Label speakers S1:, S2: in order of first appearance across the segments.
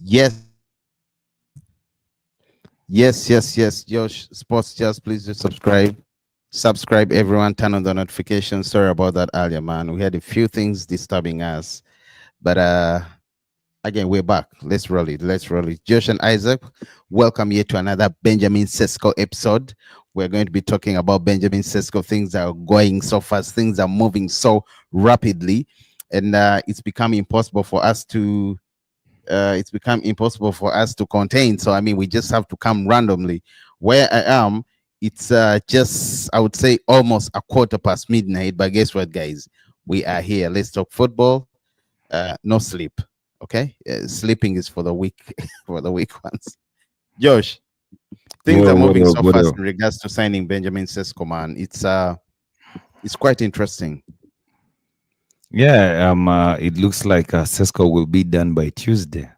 S1: Yes, yes. Josh, Sports Just, please do subscribe. Subscribe, everyone. Turn on the notifications. Sorry about that earlier, man. We had a few things disturbing us, but again, we're back. Let's roll it. Let's roll it. Josh and Isaac, welcome here to another Benjamin Sesko episode. We're going to be talking about Benjamin Sesko. Things are going so fast. Things are moving so rapidly, and it's become impossible for us to contain. So I mean, we just have to come randomly. Where I am, it's just, I would say, almost a quarter past midnight. But guess what, guys? We are here. Let's talk football. No sleep. Okay, sleeping is for the weak, for the weak ones. Josh, things are moving so fast in regards to signing Benjamin Sesko, man. It's quite interesting.
S2: Yeah, it looks like Sesko will be done by Tuesday.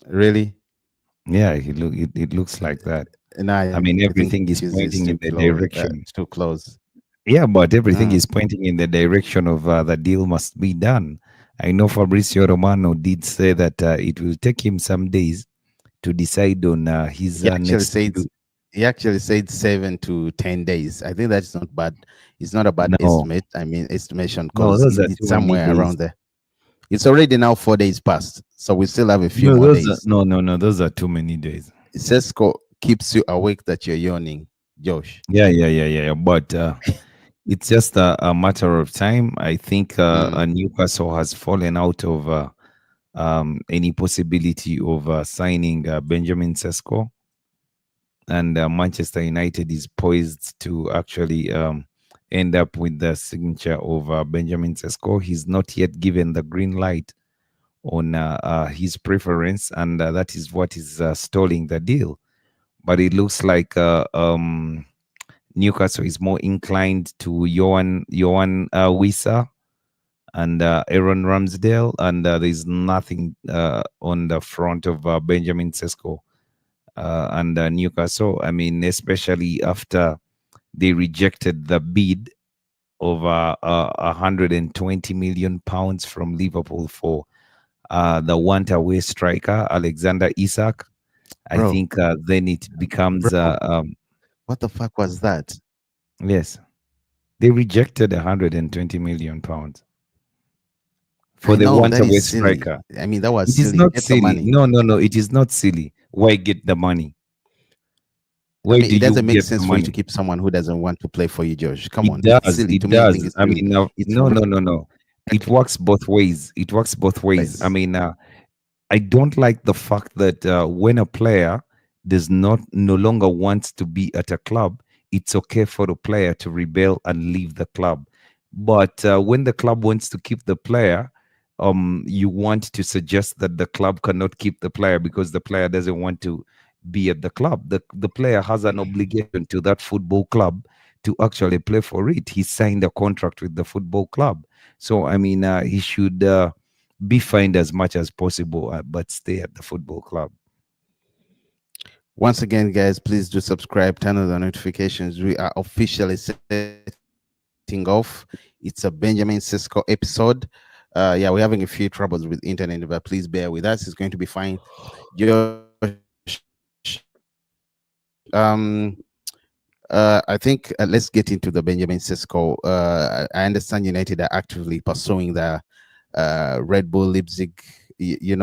S1: Really?
S2: Yeah, it looks like that.
S1: And I
S2: I mean,
S1: think
S2: everything is
S1: Tuesday is
S2: pointing
S1: too
S2: in the
S1: close.
S2: direction.
S1: Too close.
S2: Yeah, but everything
S1: Mm.
S2: is pointing in the direction of the deal must be done. I know Fabrizio Romano did say that it will take him some days to decide on his
S1: He actually
S2: next.
S1: said he actually said 7 to 10 days. I think that's not bad. It's not a bad
S2: No,
S1: estimate. I mean, estimation,
S2: no,
S1: because
S2: those are
S1: it's
S2: too many
S1: somewhere
S2: days.
S1: around there. It's already now 4 days past, so we still have a few
S2: No,
S1: more
S2: those are
S1: days.
S2: no, those are too many days.
S1: Sesko keeps you awake that you're yawning, Josh.
S2: Yeah. But it's just a matter of time. I think
S1: Mm.
S2: Newcastle has fallen out of any possibility of signing Benjamin Sesko, and Manchester United is poised to actually end up with the signature of Benjamin Sesko. He's not yet given the green light on his preference, and that is what is stalling the deal. But it looks like Newcastle is more inclined to Johan Wissa and Aaron Ramsdale, and there's nothing on the front of Benjamin Sesko and Newcastle. I mean, especially after they rejected the bid of 120 million pounds from Liverpool for the one-away striker Alexander Isak. I
S1: Bro,
S2: think then it becomes
S1: bro, what the fuck was that?
S2: yes, they rejected 120 million pounds for
S1: I
S2: the
S1: know that is
S2: one-away
S1: silly.
S2: striker.
S1: I mean, that was
S2: It is
S1: silly.
S2: not
S1: Get the
S2: silly.
S1: money.
S2: No. It is not silly. Why get the money?
S1: I
S2: Why
S1: mean,
S2: do
S1: it
S2: you
S1: doesn't make
S2: get the
S1: sense for you to
S2: money?
S1: keep someone who doesn't want to play for you, Josh. Come
S2: It
S1: on, it's
S2: does.
S1: silly. To
S2: It
S1: me, I think
S2: does.
S1: it's
S2: I
S1: silly.
S2: mean,
S1: It's
S2: no. It works both ways. It works both ways. I
S1: reckless.
S2: mean, I don't like the fact that when a player does not no longer wants to be at a club, it's okay for the player to rebel and leave the club. But when the club wants to keep the player, you want to suggest that the club cannot keep the player because the player doesn't want to be at the club. The player has an obligation to that football club to actually play for it. He signed a contract with the football club, so I mean, he should. Be fined as much as possible, but stay at the football club.
S1: Once again, guys, please do subscribe, turn on the notifications. We are officially setting off. It's a Benjamin Sesko episode. Yeah, we're having a few troubles with internet, but please bear with us. It's going to be fine. Josh, I think let's get into the Benjamin Sesko. I understand United are actively pursuing the Red Bull Leipzig,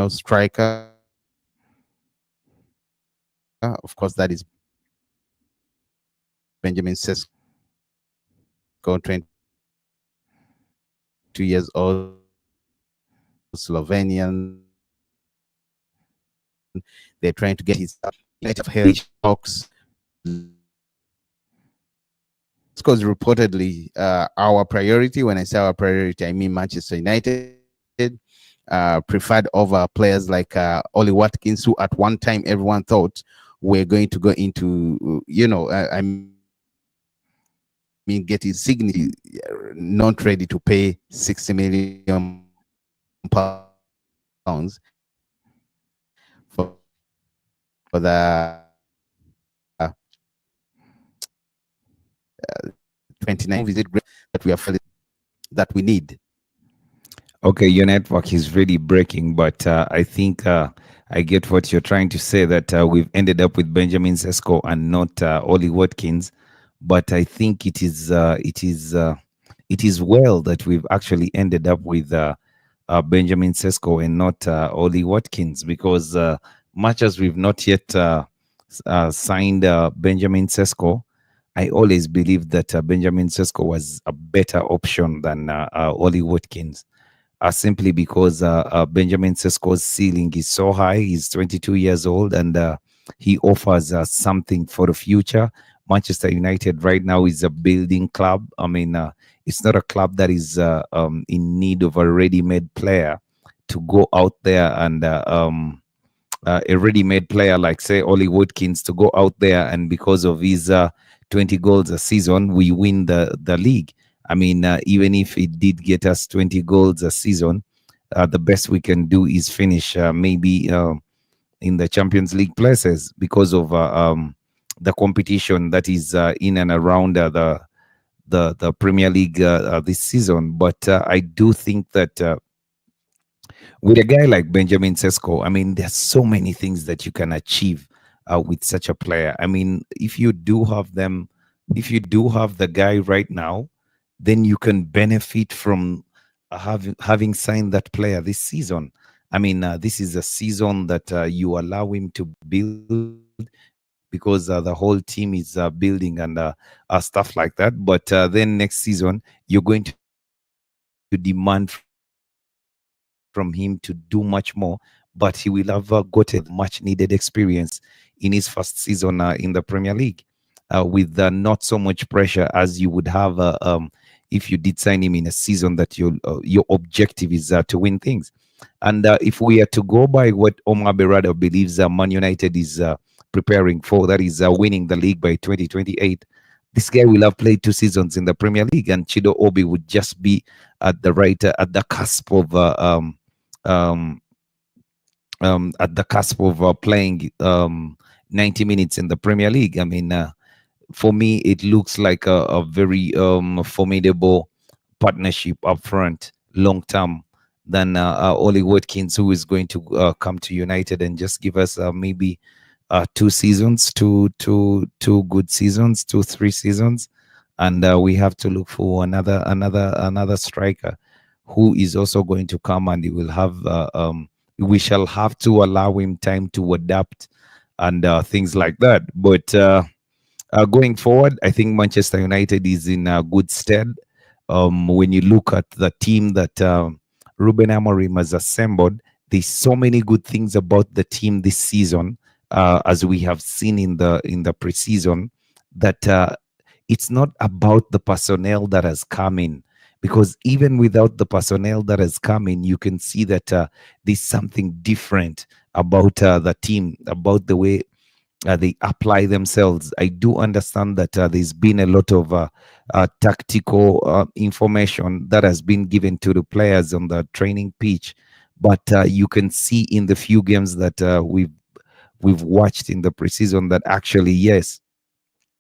S1: striker. Of course, that is Benjamin Sesko, 22 years old, Slovenian. They're trying to get his. United have held talks. Sesko is reportedly our priority. When I say our priority, I mean Manchester United. Preferred over players like Ollie Watkins, who at one time everyone thought were going to go into, I mean, get his signature, not ready to pay 60 million pounds for the 29 visit that we are that we need.
S2: Okay, your network is really breaking, but I think I get what you're trying to say, that we've ended up with Benjamin Sesko and not Ollie Watkins. But I think it is well that we've actually ended up with Benjamin Sesko and not Ollie Watkins, because much as we've not yet signed Benjamin Sesko, I always believed that Benjamin Sesko was a better option than Ollie Watkins, simply because Benjamin Sesko's ceiling is so high. He's 22 years old, and he offers something for the future. Manchester United right now is a building club. I mean, it's not a club that is in need of a ready-made player to go out there and a ready-made player like, say, Ollie Watkins, to go out there and because of his 20 goals a season, we win the league. I mean, even if it did get us 20 goals a season, the best we can do is finish maybe in the Champions League places, because of the competition that is in and around the Premier League this season. But I do think that with a guy like Benjamin Sesko, I mean, there's so many things that you can achieve with such a player. I mean, if you do have the guy right now, then you can benefit from having signed that player this season. I mean, this is a season that you allow him to build, because the whole team is building and stuff like that. But then next season, you're going to demand from him to do much more, but he will have gotten much needed experience in his first season in the Premier League, with not so much pressure as you would have if you did sign him in a season that your objective is to win things. And if we are to go by what Omar Berada believes Man United is preparing for, that is winning the league by 2028, this guy will have played 2 seasons in the Premier League, and Chido Obi would just be at the cusp of um, playing 90 minutes in the Premier League. I mean, for me, it looks like a very formidable partnership up front, long term, than Ollie Watkins, who is going to come to United and just give us maybe 2 seasons, two good seasons, 3 seasons, and we have to look for another striker who is also going to come, and he will have we shall have to allow him time to adapt and things like that. But going forward, I think Manchester United is in good stead. When you look at the team that Ruben Amorim has assembled, there's so many good things about the team this season, as we have seen in the preseason, that it's not about the personnel that has come in. Because even without the personnel that has come in, you can see that there's something different about the team, about the way they apply themselves. I do understand that there's been a lot of tactical information that has been given to the players on the training pitch, but you can see in the few games that we've watched in the preseason that actually, yes,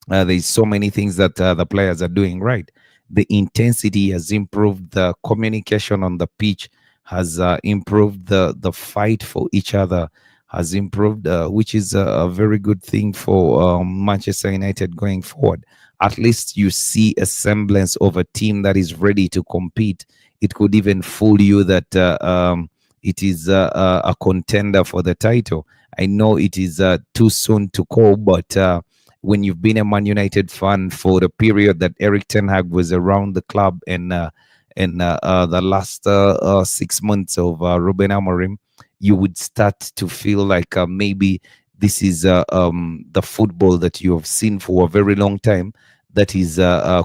S2: there's so many things that the players are doing right. The intensity has improved, the communication on the pitch has improved, the fight for each other has improved, which is a very good thing for Manchester United going forward. At least you see a semblance of a team that is ready to compete. It could even fool you that it is a contender for the title. I know it is too soon to call, but when you've been a Man United fan for the period that Eric Ten Hag was around the club, and the last 6 months of Ruben Amorim, you would start to feel like maybe this is the football that you have seen for a very long time. That is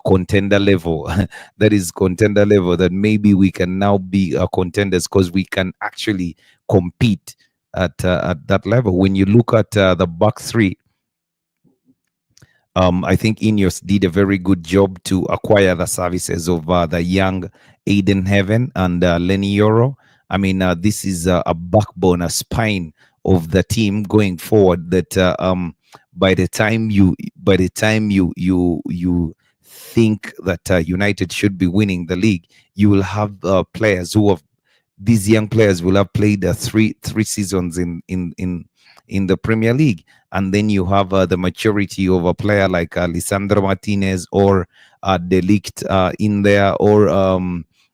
S2: contender level. That is contender level. That maybe we can now be contenders because we can actually compete at that level. When you look at the back three, I think Ineos did a very good job to acquire the services of the young Aiden Heaven and Lenny Yoro. I mean, this is a backbone, a spine of the team going forward. That by the time you think that United should be winning the league, you will have players who have these young players will have played three seasons in the Premier League, and then you have the maturity of a player like Lisandro Martinez or De Ligt in there, or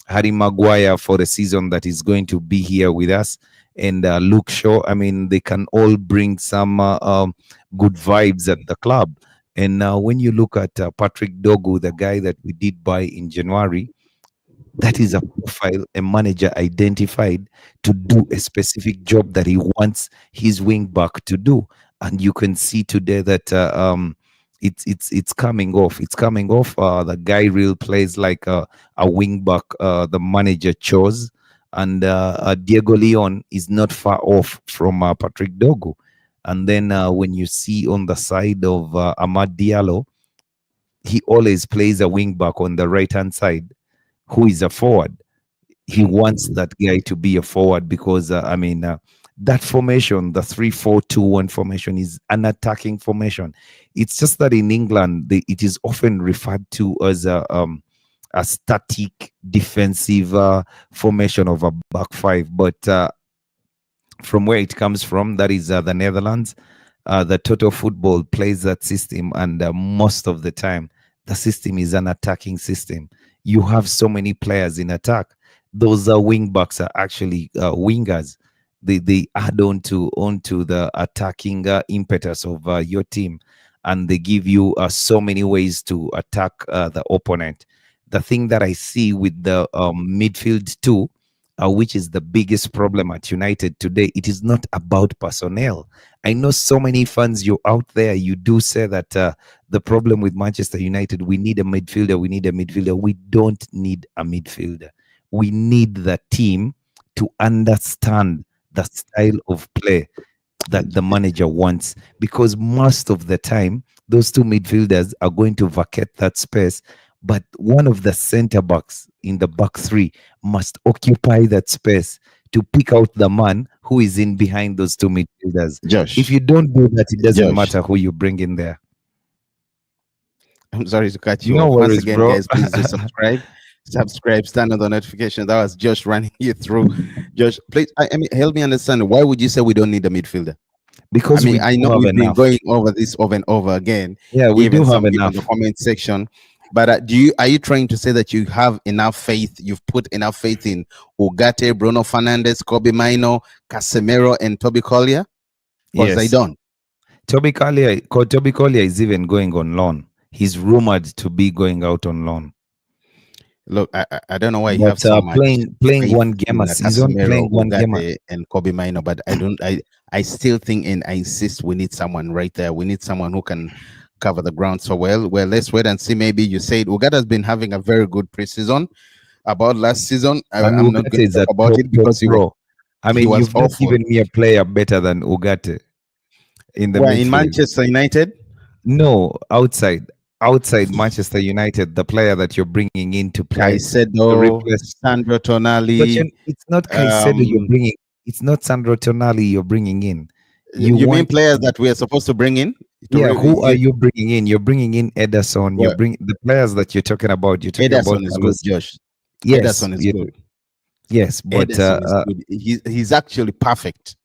S2: Harry Maguire for the season that is going to be here with us, and Luke Shaw. I mean, they can all bring some good vibes at the club. And now, when you look at Patrick Dogu, the guy that we did buy in January, that is a profile a manager identified to do a specific job that he wants his wing back to do. And you can see today that it's coming off. It's coming off. The guy real plays like a wing back the manager chose. And Diego Leon is not far off from Patrick Dogu. And then when you see on the side of Amad Diallo, he always plays a wing back on the right hand side who is a forward. He wants that guy to be a forward because that formation, the 3-4-2-1 formation, is an attacking formation. It's just that in England it is often referred to as a static defensive formation of a back five, but from where it comes from, that is the Netherlands. The Total Football plays that system, and most of the time the system is an attacking system. You have so many players in attack. Those wing backs are actually wingers. They add onto the attacking impetus of your team, and they give you so many ways to attack the opponent. The thing that I see with the midfield too, which is the biggest problem at United today, it is not about personnel. I know so many fans you out there, you do say that the problem with Manchester United, we need a midfielder, we need a midfielder. We don't need a midfielder. We need the team to understand the style of play that the manager wants, because most of the time, those two midfielders are going to vacate that space. But one of the center backs in the back three must occupy that space to pick out the man who is in behind those two midfielders.
S1: Josh,
S2: If you don't do that, it doesn't
S1: Josh,
S2: matter who you bring in there.
S1: I'm sorry to cut you
S2: No
S1: off. Once
S2: worries,
S1: again,
S2: bro.
S1: guys, please do subscribe, stand on the notification. That was Josh running you through. Josh, please, I mean, help me understand. Why would you say we don't need a midfielder?
S2: Because we
S1: I
S2: do
S1: know
S2: have
S1: we've been
S2: enough.
S1: going over this over and over again.
S2: Yeah, we do
S1: Even
S2: have
S1: some people in
S2: enough.
S1: the comment section. But are you trying to say that you have enough faith? You've put enough faith in Ugarte, Bruno Fernandes, Kobe Mino, Casemiro, and Toby Collier? Because I
S2: Yes.
S1: don't.
S2: Toby Collier is even going on loan. He's rumored to be going out on loan.
S1: Look, I don't know why you
S2: But
S1: have so much
S2: playing
S1: faith
S2: one game
S1: in
S2: a season,
S1: Casemiro,
S2: playing one game.
S1: Ugarte, and Kobe Mino, but I still think, and I insist, we need someone right there. We need someone who can cover the ground so well. Well, let's wait and see. Maybe you said Ugarte has been having a very good preseason. About last season,
S2: And
S1: I'm not
S2: Ugarte
S1: going to
S2: is
S1: talk
S2: a
S1: about
S2: top
S1: it because
S2: pro. I
S1: he
S2: mean,
S1: was
S2: you've not
S1: awful.
S2: given me a player better than Ugarte in the
S1: Well, in
S2: midfield.
S1: Manchester United,
S2: No, outside Manchester United, the player that you're bringing in to play to
S1: Caicedo,
S2: replace.
S1: Sandro
S2: But
S1: Tonali.
S2: it's not Caicedo you're
S1: Um,
S2: bringing. It's not Sandro Tonali you're bringing in. You
S1: you mean
S2: want,
S1: players that we are supposed to bring in?
S2: yeah? Who are you bringing in? You're bringing in Ederson. You
S1: Well,
S2: bring the players that you're talking about. You're talking about
S1: Ederson is good,
S2: Carlos.
S1: Josh.
S2: Yes,
S1: Ederson is good.
S2: yes, but
S1: Ederson is good. He's actually perfect.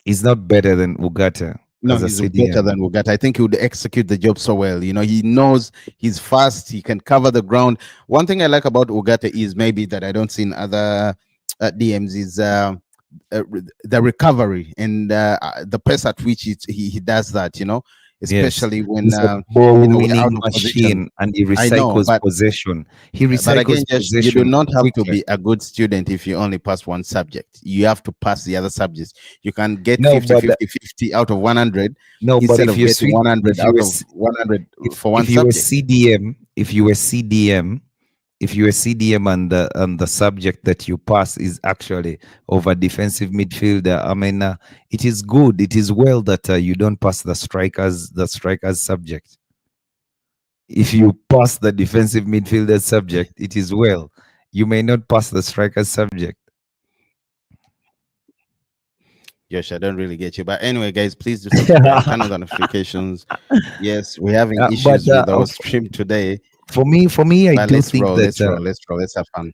S2: he's not better than Ugarte
S1: No,
S2: as a
S1: he's better
S2: CDM.
S1: than Ugarte. I think he would execute the job so well. You know, he knows he's fast. He can cover the ground. One thing I like about Ugarte is maybe that I don't see in other DMs is the recovery and the pace at which he does that. You know,
S2: Yes,
S1: especially when
S2: he's a ball
S1: we're out
S2: winning
S1: of position.
S2: machine, and he
S1: I know,
S2: recycles possession. He
S1: but again,
S2: recycles
S1: just you do
S2: possession
S1: not have to
S2: quickly.
S1: be a good student if you only pass one subject. You have to pass the other subjects. You can get
S2: No,
S1: 50
S2: but
S1: 50 50 out of 100
S2: no, but
S1: instead
S2: if
S1: of
S2: you
S1: getting 100
S2: if you
S1: out
S2: were
S1: of 100 for one
S2: if you were
S1: subject.
S2: CDM, if you were CDM, if you were CDM and the subject that you pass is actually of a defensive midfielder, I mean, it is good. It is well that you don't pass the strikers subject. If you pass the defensive midfielder subject, it is well. You may not pass the striker subject.
S1: Josh, I don't really get you. But anyway, guys, please do subscribe, turn on the notifications. Yes, we're having
S2: But
S1: issues with our stream today.
S2: for me, I
S1: But
S2: do
S1: let's
S2: think
S1: roll,
S2: that
S1: let's roll, let's roll, let's have fun.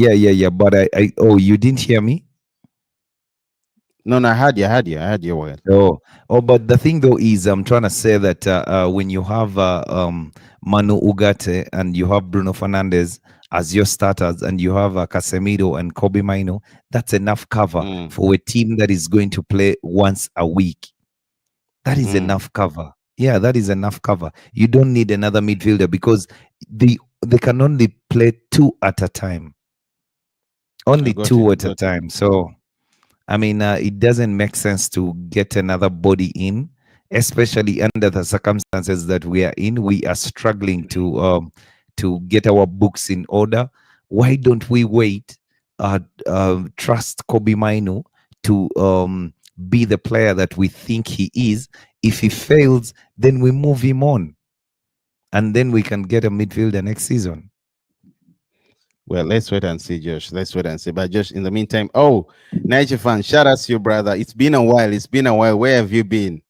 S2: yeah. But oh, you didn't hear me?
S1: No, no, I had you well.
S2: Oh, oh, but the thing though is, I'm trying to say that when you have Manu Ugarte and you have Bruno Fernandes as your starters, and you have Casemiro and Kobe Maino, that's enough cover
S1: Mm,
S2: for a team that is going to play once a week. That is
S1: mm.
S2: enough cover. Yeah, that is enough cover. You don't need another midfielder because they can only play two at a time,
S1: I
S2: only
S1: got you.
S2: two
S1: I
S2: at a
S1: got you.
S2: time. So I mean, it doesn't make sense to get another body in, especially under the circumstances that we are in. We are struggling to get our books in order. Why don't we wait? Trust Kobe Mainu to be the player that we think he is. If he fails, then we move him on, and then we can get a midfielder next season.
S1: Well, let's wait and see, Josh. Let's wait and see. But Josh, in the meantime, oh, Niger fan, shout out to you, brother. It's been a while. It's been a while. Where have you been?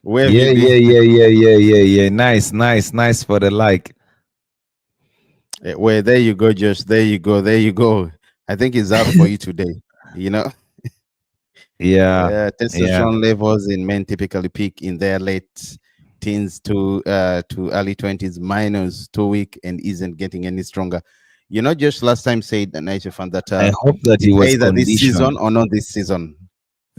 S1: Where have you
S2: Yeah,
S1: been?
S2: yeah, yeah, yeah, yeah, yeah, yeah. Nice, nice, nice for the like.
S1: Well, there you go, Josh. There you go. There you go. I think it's out for you today. You know,
S2: Yeah, yeah.
S1: testosterone levels in men typically peak in their late teens to early 20s, minus 2 week, and isn't getting any stronger. You know, just last time said the Niger fan that
S2: I hope that he
S1: it's
S2: was
S1: either this season
S2: conditioned.
S1: or not this season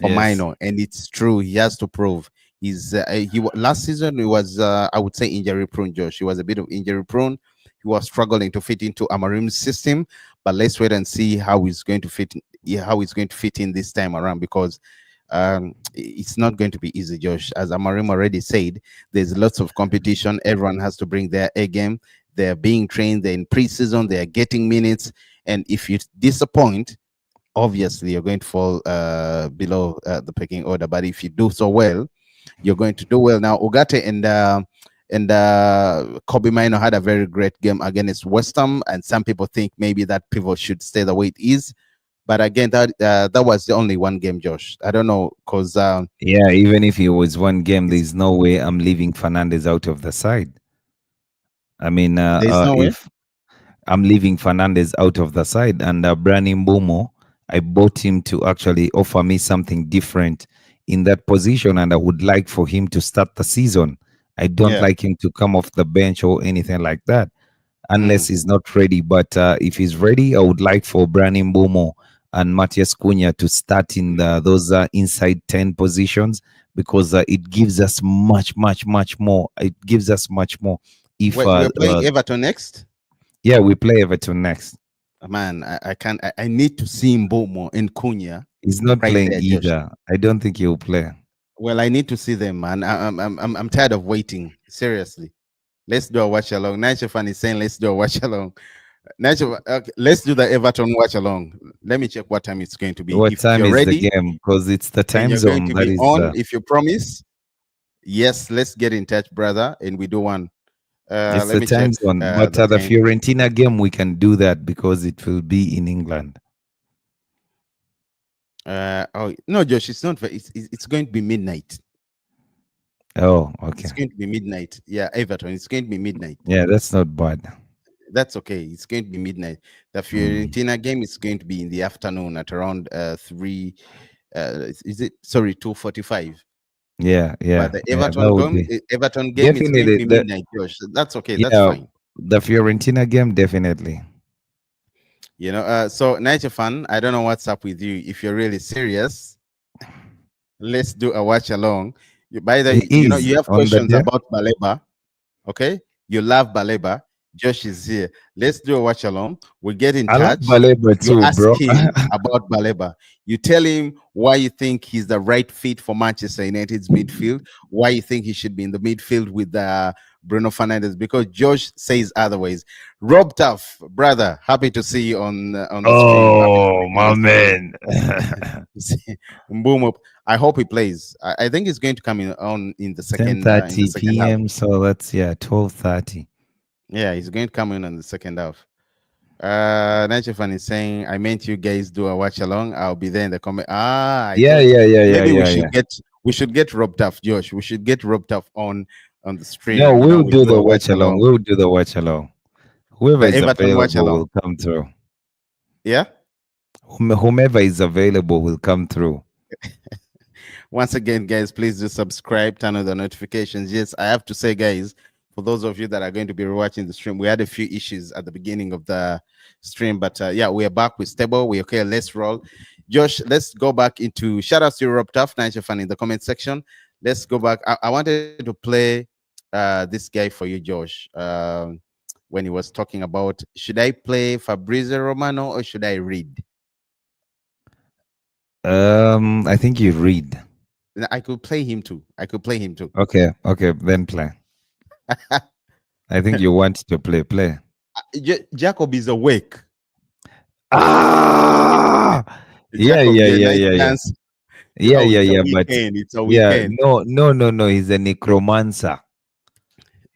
S1: for
S2: Yes.
S1: minor, and it's true. He has to prove. Last season he was I would say injury prone. Josh, he was a bit of injury prone. He was struggling to fit into Amarim's system, but let's wait and see how he's going to fit. Yeah, how he's going to fit in this time around because it's not going to be easy, Josh. As Amarim already said, there's lots of competition. Everyone has to bring their A game. They're being trained. They're in preseason. They are getting minutes, and if you disappoint, obviously you're going to fall below the pecking order. But if you do so well, you're going to do well. Now, Ugarte and Kobe Mino had a very great game against West Ham, and some people think maybe that pivot should stay the way it is. But again, that was the only one game, Josh. I don't know because
S2: Yeah, even if it was one game, there's no way I'm leaving Fernandez out of the side. I mean,
S1: there's no way.
S2: if I'm leaving Fernandez out of the side, and Brani Mbumo, I bought him to actually offer me something different in that position, and I would like for him to start the season. I don't
S1: Yeah.
S2: like him to come off the bench or anything like that, unless
S1: Mm.
S2: he's not ready. But if he's ready, I would like for Brani Mbumo and Matias Cunha to start in those inside 10 positions, because it gives us much, much, much more. It gives us much more. If
S1: Wait, we're playing Everton next.
S2: Yeah, we play Everton next.
S1: Man, I can't. I need to see Mbomo and Cunha
S2: He's not
S1: right
S2: playing
S1: there, Josh.
S2: either. I don't think he'll play.
S1: Well, I need to see them, man. I'm tired of waiting. Seriously, let's do a watch along. Nacho fan is saying let's do a watch along. Nacho, okay, let's do the Everton watch along. Let me check what time it's going to be.
S2: What
S1: If
S2: time
S1: you're
S2: is the
S1: ready
S2: game? Because it's the
S1: and
S2: time
S1: you're going
S2: zone
S1: to
S2: that
S1: be
S2: is.
S1: on, if you promise, yes, let's get in touch, brother, and we do one.
S2: It's
S1: Let
S2: the
S1: me check
S2: time zone. But
S1: the
S2: the
S1: time.
S2: Fiorentina game, we can do that because it will be in England.
S1: Oh no, Josh, it's not. It's going to be midnight.
S2: Oh, okay.
S1: It's going to be midnight. Yeah, Everton. It's going to be midnight.
S2: Yeah, that's not bad.
S1: That's okay. It's going to be midnight. The
S2: Mm.
S1: Fiorentina game is going to be in the afternoon at around 3. Is it sorry 2:45?
S2: Yeah,
S1: But
S2: yeah,
S1: the
S2: yeah. That would be
S1: Everton game is going to
S2: definitely
S1: be
S2: the
S1: midnight, Josh. That's okay. That's
S2: yeah
S1: fine.
S2: the Fiorentina game definitely.
S1: You know. So Niger fan, I don't know what's up with you. If you're really serious, let's do a watch along. By the,
S2: It is
S1: you have
S2: on the
S1: questions
S2: day.
S1: about Baleba. Okay, you love Baleba. Josh is here. Let's do a watch along. We get in
S2: I like
S1: touch.
S2: Baleba
S1: You
S2: too,
S1: ask
S2: bro.
S1: him about Baleba. You tell him why you think he's the right fit for Manchester United's midfield. Why you think he should be in the midfield with Bruno Fernandes. Because Josh says otherwise. Rob Tough, brother, happy to see you on the stream. Happy to
S2: Oh,
S1: see you on
S2: my
S1: the stream.
S2: man.
S1: Boom up. I hope he plays. I think he's going to come in the in the
S2: 10:30
S1: second half.
S2: p.m. So that's 12:30.
S1: Yeah, he's going to come in the second half. Nachafan is saying, I meant you guys do a watch along. I'll be there in the comment. I
S2: Yeah,
S1: thought
S2: yeah, yeah, yeah,
S1: maybe
S2: yeah, yeah.
S1: we should get Rob Tough, Josh. We should get Rob Tough on the
S2: No,
S1: stream.
S2: we'll
S1: We
S2: do
S1: do
S2: the
S1: a watch
S2: watch along.
S1: along.
S2: We'll do the watch along. Whoever
S1: The
S2: is
S1: Everton watch
S2: available
S1: along.
S2: will come through.
S1: Yeah.
S2: Whomever is available will come through.
S1: Once again, guys, please do subscribe, turn on the notifications. Yes, I have to say, guys, for those of you that are going to be watching the stream, we had a few issues at the beginning of the stream, but yeah, we are back. We're stable. We're okay. Let's roll. Josh, let's go back into shout outs to Rob Tough, Niger fan in the comment section. Let's go back. I wanted to play this guy for you, Josh. When he was talking about should I play Fabrizio Romano or should I read?
S2: I think you read.
S1: I could play him too. I could play him too.
S2: Okay, okay, then play. I think you want to play.
S1: Jacob is awake.
S2: Ah, yeah,
S1: Jacob,
S2: yeah,
S1: your
S2: yeah,
S1: night
S2: yeah, yeah,
S1: plans.
S2: yeah,
S1: Oh,
S2: yeah,
S1: it's a
S2: yeah. But
S1: weekend. It's a
S2: yeah,
S1: weekend.
S2: no. He's a necromancer.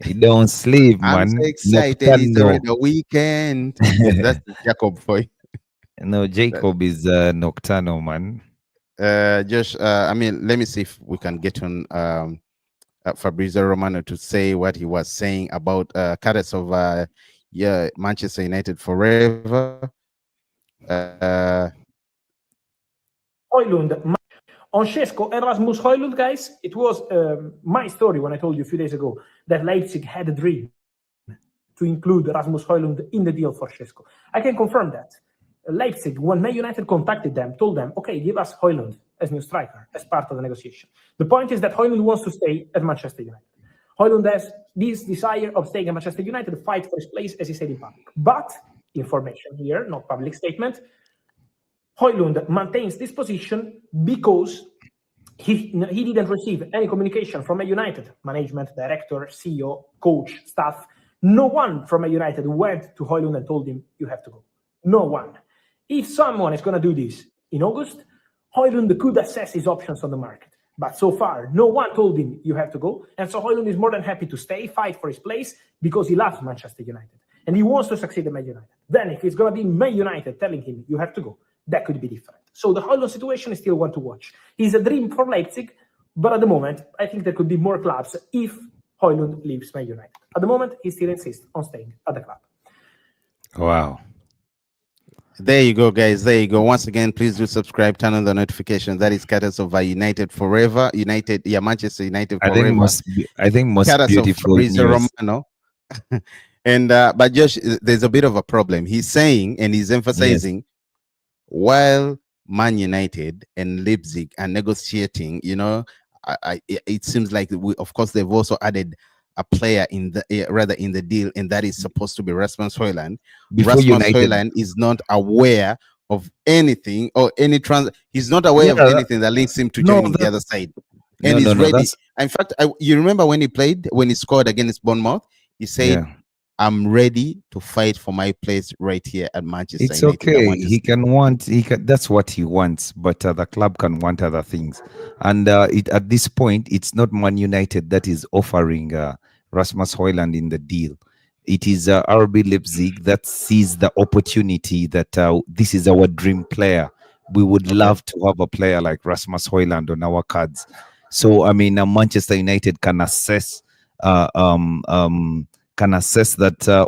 S2: He don't sleep,
S1: I'm so
S2: man.
S1: excited. It's already
S2: Nocturno.
S1: a weekend. Yes, that's Jacob for you.
S2: No,
S1: That-
S2: Jacob is nocturno, man.
S1: Just, I mean, let me see if we can get on Fabrizio Romano to say what he was saying about cadets of yeah, Manchester United forever.
S3: Hojlund. On Sesko and Rasmus Hojlund, guys, it was my story when I told you a few days ago that Leipzig had a dream to include Rasmus Hojlund in the deal for Sesko. I can confirm that. Leipzig, when Man United contacted them, told them, okay, give us Hojlund as new striker, as part of the negotiation. The point is that Hojlund wants to stay at Manchester United. Hojlund has this desire of staying at Manchester United to fight for his place, as he said in public. But, information here, not public statement, Hojlund maintains this position because he didn't receive any communication from a United management, director, CEO, coach, staff. No one from a United went to Hojlund and told him, you have to go. No one. If someone is going to do this in August, Hojlund could assess his options on the market. But so far, no one told him, you have to go. And so Hojlund is more than happy to stay, fight for his place, because he loves Manchester United. And he wants to succeed at Man United. Then if it's going to be Man United telling him, you have to go, that could be different. So the Hojlund situation is still one to watch. He's a dream for Leipzig, but at the moment, I think there could be more clubs if Hojlund leaves Man United. At the moment, he still insists on staying at the club.
S2: Wow.
S1: There you go, guys. There you go. Once again, please do subscribe, turn on the notifications. That is cadets of United forever. United, yeah, Manchester United
S2: I
S1: forever.
S2: think most
S1: Cadets of
S2: beautiful
S1: Fabrizio
S2: news.
S1: Romano. And but Josh, there's a bit of a problem. He's saying and he's emphasizing while Man United and Leipzig are negotiating, you know, it seems like of course, they've also added a player in the rather in the deal, and that is supposed to be Rasmus Hojlund.
S2: Before
S1: Rasmus
S2: United,
S1: Hojlund is not aware of anything or any He's not aware of anything that links him to joining the other side, and he's ready. In fact, you remember when he scored against Bournemouth, he said, I'm ready to fight for my place right here at Manchester
S2: it's
S1: United.
S2: Okay. That's what he wants, but the club can want other things. And at this point, it's not Man United that is offering Rasmus Hojlund in the deal. It is RB Leipzig that sees the opportunity that this is our dream player. We would love to have a player like Rasmus Hojlund on our cards. So, I mean, Manchester United can assess that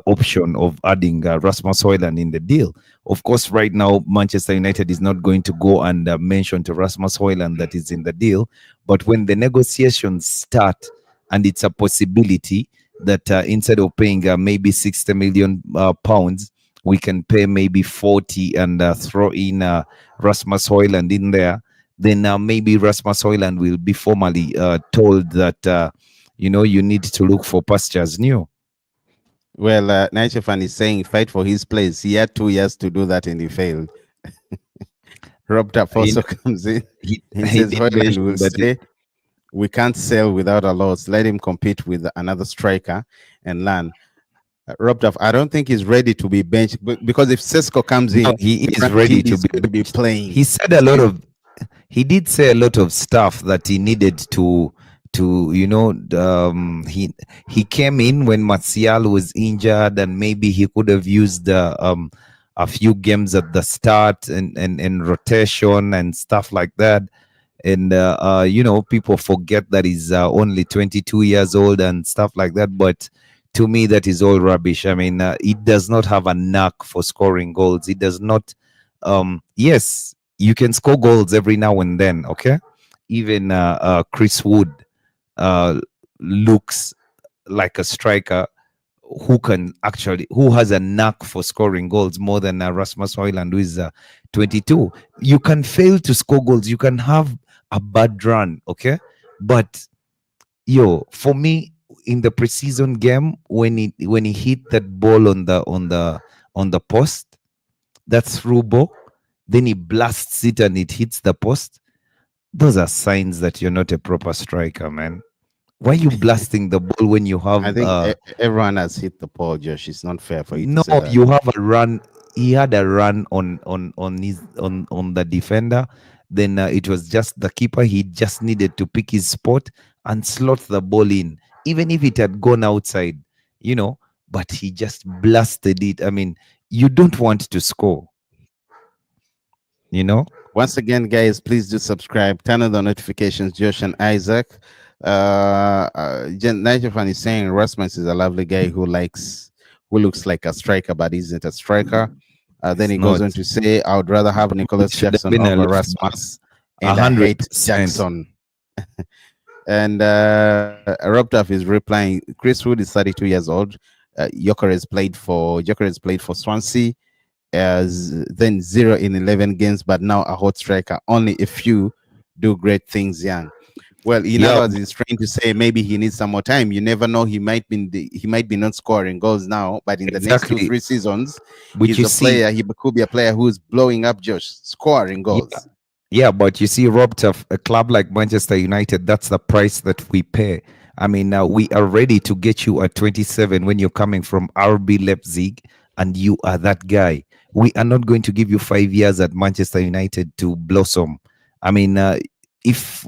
S2: option of adding Rasmus Hojlund in the deal. Of course, right now, Manchester United is not going to go and mention to Rasmus Hojlund that is in the deal. But when the negotiations start, and it's a possibility that instead of paying maybe 60 million pounds, we can pay maybe 40 and throw in Rasmus Hojlund in there, then maybe Rasmus Hojlund will be formally told that, you need to look for pastures new.
S1: Well, Naishafan is saying fight for his place. He had 2 years to do that and he failed. Rob Tap also comes in. He says Hojlund will say, we can't sell without a loss. Let him compete with another striker and learn. Rob Tap, I don't think he's ready to be benched because if Sesko comes in,
S2: he is ready to
S1: be playing.
S2: He did say a lot of stuff that he needed to he came in when Martial was injured, and maybe he could have used a few games at the start and rotation and stuff like that. And people forget that he's only 22 years old and stuff like that. But to me, that is all rubbish. I mean, he does not have a knack for scoring goals. He does not Yes, you can score goals every now and then. Okay, even Chris Wood uh, looks like a striker who has a knack for scoring goals more than Rasmus Hojlund, who is 22. You can fail to score goals. You can have a bad run, okay? But for me, in the preseason game, when he hit that ball on the post, that through ball, then he blasts it and it hits the post. Those are signs that you're not a proper striker, man. Why are you blasting the ball when you
S1: I
S2: have
S1: think everyone has hit the ball, Josh. It's not fair for you to
S2: no,
S1: say that.
S2: you have a run. He had a run on the defender. Then it was just the keeper. He just needed to pick his spot and slot the ball in, even if it had gone outside, you know. But he just blasted it. I mean, you don't want to score, you know.
S1: Once again, guys, please do subscribe, turn on the notifications. Josh and Isaac. Nigel is saying Rasmus is a lovely guy who looks like a striker, but isn't a striker. Then
S2: It's
S1: he goes
S2: not.
S1: on to say, I would rather have
S2: Probably
S1: Nicholas
S2: should have
S1: Jackson
S2: been a
S1: over
S2: left back.
S1: Rasmus,
S2: A
S1: and I
S2: hundred
S1: hate
S2: percent.
S1: Jackson. And Robtaf is replying, Chris Wood is 32 years old. Joker has played for Swansea, as then 0 in 11 games, but now a hot striker. Only a few do great things young. Well, in
S2: Yeah,
S1: other words, he's trying to say maybe he needs some more time. You never know. He might be not scoring goals now, but in the next two,
S2: exactly.
S1: 3 seasons,
S2: But
S1: he's
S2: you
S1: a
S2: see,
S1: player. He could be a player who's blowing up, Josh, scoring
S2: yeah,
S1: goals.
S2: yeah, but you see, Rob, of a club like Manchester United, that's the price that we pay. I mean, now we are ready to get you at 27 when you're coming from RB Leipzig and you are that guy. We are not going to give you 5 years at Manchester United to blossom. I mean, if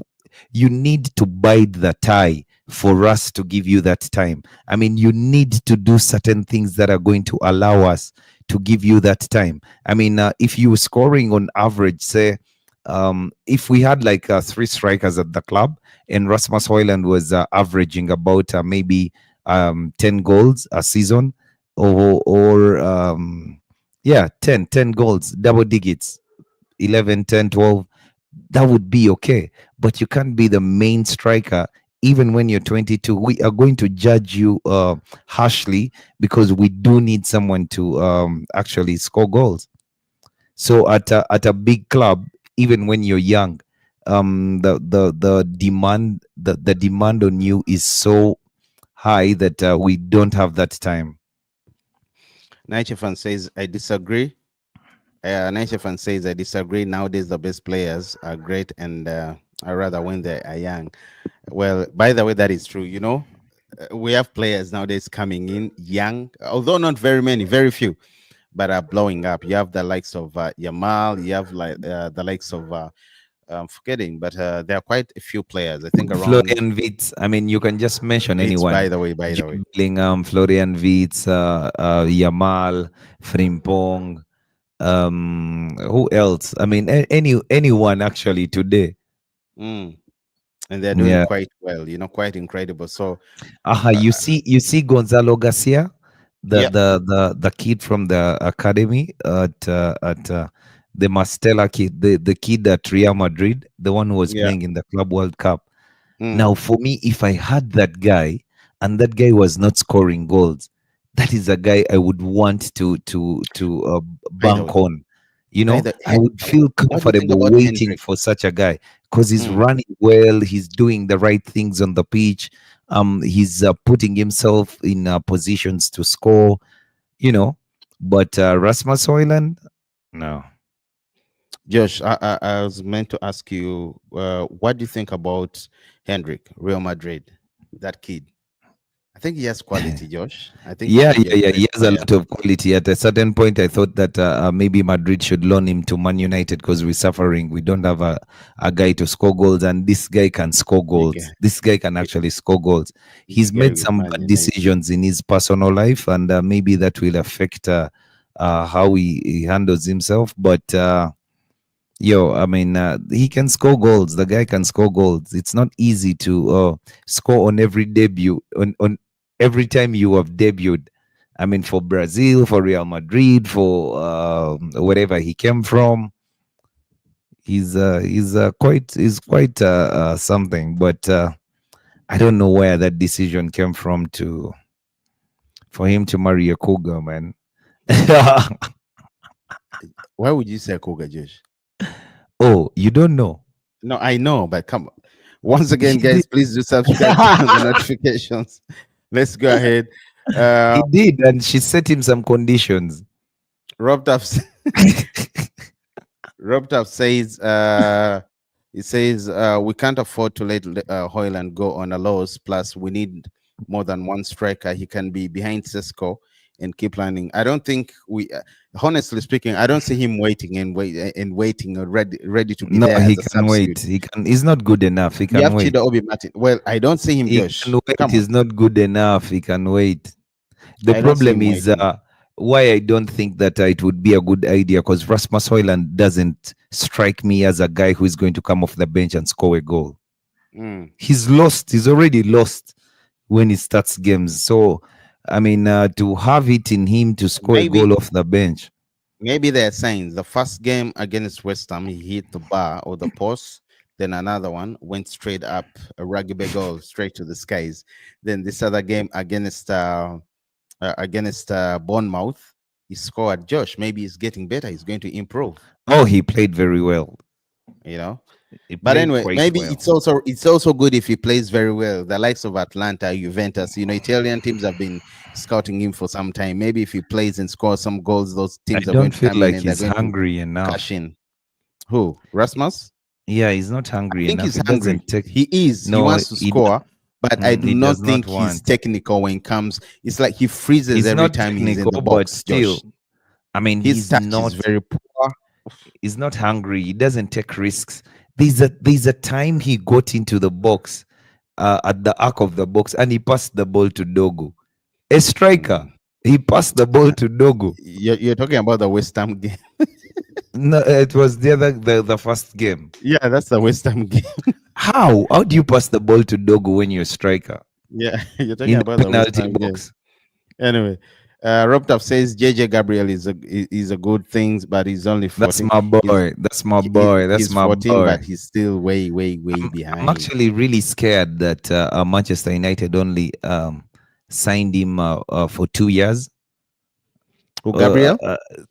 S2: you need to bide the tie for us to give you that time, I mean, you need to do certain things that are going to allow us to give you that time. I mean, if you were scoring on average, say, if we had like three strikers at the club and Rasmus Hojlund was averaging about maybe 10 goals a season or yeah, 10 goals, double digits, 11, 10, 12, that would be okay. But you can't be the main striker even when you're 22. We are going to judge you harshly because we do need someone to actually score goals. So at a big club, even when you're young, the demand on you is so high that we don't have that time.
S1: Fan says, I disagree. Fan says, I disagree. Nowadays, the best players are great, and I rather when they are young. Well, by the way, that is true. We have players nowadays coming in young, although not very many, very few, but are blowing up. You have the likes of Yamal. You have the likes of I'm forgetting, but there are quite a few players. I think around
S2: Florian Wirtz. I mean, you can just mention
S1: Beats.
S2: anyone.
S1: By the way,
S2: Jude Bellingham, Florian Wirtz, Yamal, Frimpong. Who else? I mean, anyone actually today.
S1: mm. And they're doing
S2: Yeah.
S1: quite well. Quite incredible. So,
S2: You
S1: uh,
S2: see Gonzalo Garcia, the
S1: yeah,
S2: the kid from the academy at the Mastella kid, the kid at Real Madrid, the one who was
S1: yeah.
S2: playing in the Club World Cup.
S1: Mm.
S2: Now, for me, if I had that guy and that guy was not scoring goals, that is a guy I would want to
S1: By the way,
S2: bank on. I would feel
S1: what do you think
S2: comfortable
S1: about
S2: waiting
S1: Hendrik?
S2: for such a guy because he's
S1: Mm.
S2: running well, he's doing the right things on the pitch, he's putting himself in positions to score, you know. But Rasmus Hojlund, no.
S1: Josh, I was meant to ask you, what do you think about Hendrik, Real Madrid, that kid? I think he has quality, Josh. I think he
S2: Yeah,
S1: could be a
S2: yeah.
S1: great
S2: He has a
S1: player.
S2: lot of quality. At a certain point, I thought that maybe Madrid should loan him to Man United because we're suffering. We don't have a guy to score goals, and this guy can score
S1: You
S2: goals.
S1: can,
S2: This guy can actually score goals.
S1: you
S2: He's
S1: get it
S2: made
S1: with
S2: some
S1: Man
S2: bad
S1: United.
S2: decisions in his personal life, and maybe that will affect how he handles himself. But I mean, he can score goals. The guy can score goals. It's not easy to score on every debut, on every time you have debuted. I mean, for Brazil, for Real Madrid, for wherever he came from, he's quite something. But I don't know where that decision came from to for him to marry a cougar, man.
S1: Why would you say Koga, Josh?
S2: Oh, you don't know?
S1: No, I know, but come on. Once again,
S2: He
S1: guys,
S2: did.
S1: please do subscribe, turn on the notifications. Let's go ahead.
S2: He
S1: Uh,
S2: did, and she set him some conditions.
S1: Rob Tuff, Rob Tuff says, he says, we can't afford to let Hoyland go on a loss. Plus, we need more than one striker. He can be behind Sesko and keep landing. I don't think honestly speaking, I don't see him waiting and waiting or ready to be
S2: No,
S1: there
S2: he
S1: as a
S2: can wait.
S1: substitute.
S2: He can. He's not good enough. He
S1: We
S2: can
S1: have
S2: wait.
S1: Chida Obi Martin. Well, I don't see him,
S2: He
S1: Josh.
S2: can wait.
S1: Come on.
S2: He's not good enough. He can wait. The
S1: I don't see
S2: problem
S1: him
S2: is
S1: waiting.
S2: why I don't think that it would be a good idea, because Rasmus Hojlund doesn't strike me as a guy who is going to come off the bench and score a goal.
S1: Mm.
S2: He's lost. He's already lost when he starts games. So, I mean, to have it in him to score a
S1: Maybe
S2: goal off the bench.
S1: maybe they're saying the first game against West Ham, he hit the bar or the post. Then another one went straight up, a rugby goal straight to the skies. Then this other game against Bournemouth, he scored. Josh, maybe he's getting better. He's going to improve.
S2: Oh, he played very well.
S1: You know.
S2: He
S1: But
S2: played
S1: anyway,
S2: quite
S1: maybe
S2: well.
S1: it's also good if he plays very well. The likes of Atlanta, Juventus, Italian teams have been scouting him for some time. Maybe if he plays and scores some goals, those
S2: I
S1: teams are going
S2: don't
S1: to
S2: feel
S1: come in
S2: like
S1: and they're
S2: he's
S1: going to
S2: hungry
S1: cash
S2: enough.
S1: in. Who? Rasmus?
S2: Yeah, he's not
S1: I
S2: hungry
S1: think
S2: enough.
S1: he's
S2: He
S1: hungry.
S2: doesn't take.
S1: He is. He
S2: No,
S1: wants to score, but I do
S2: he
S1: not
S2: does not
S1: think he's
S2: want.
S1: technical when it comes. It's like he freezes
S2: He's
S1: every
S2: not
S1: time he's in
S2: technical,
S1: the
S2: but
S1: box, Josh.
S2: still, I mean,
S1: His touch is very poor.
S2: he's not hungry. He doesn't take risks. There's a time he got into the box, at the arc of the box, and he passed the ball to Dogo, a striker.
S1: Mm.
S2: He passed the ball to Dogo.
S1: You're talking about the West Ham game.
S2: No, it was the first game.
S1: Yeah, that's the West Ham game.
S2: How do you pass the ball to Dogo when you're a striker
S1: Yeah, you're talking
S2: in the
S1: about the West
S2: penalty
S1: Ham game.
S2: box?
S1: Anyway, Rob Tuff says JJ Gabriel is a good thing, but he's only
S2: That's
S1: 14.
S2: my
S1: He's,
S2: boy. That's my boy. That's
S1: he's
S2: my
S1: 14,
S2: boy.
S1: but he's still way, way, way
S2: I'm
S1: behind.
S2: actually really scared that Manchester United only signed him for 2 years.
S1: Who, Gabriel?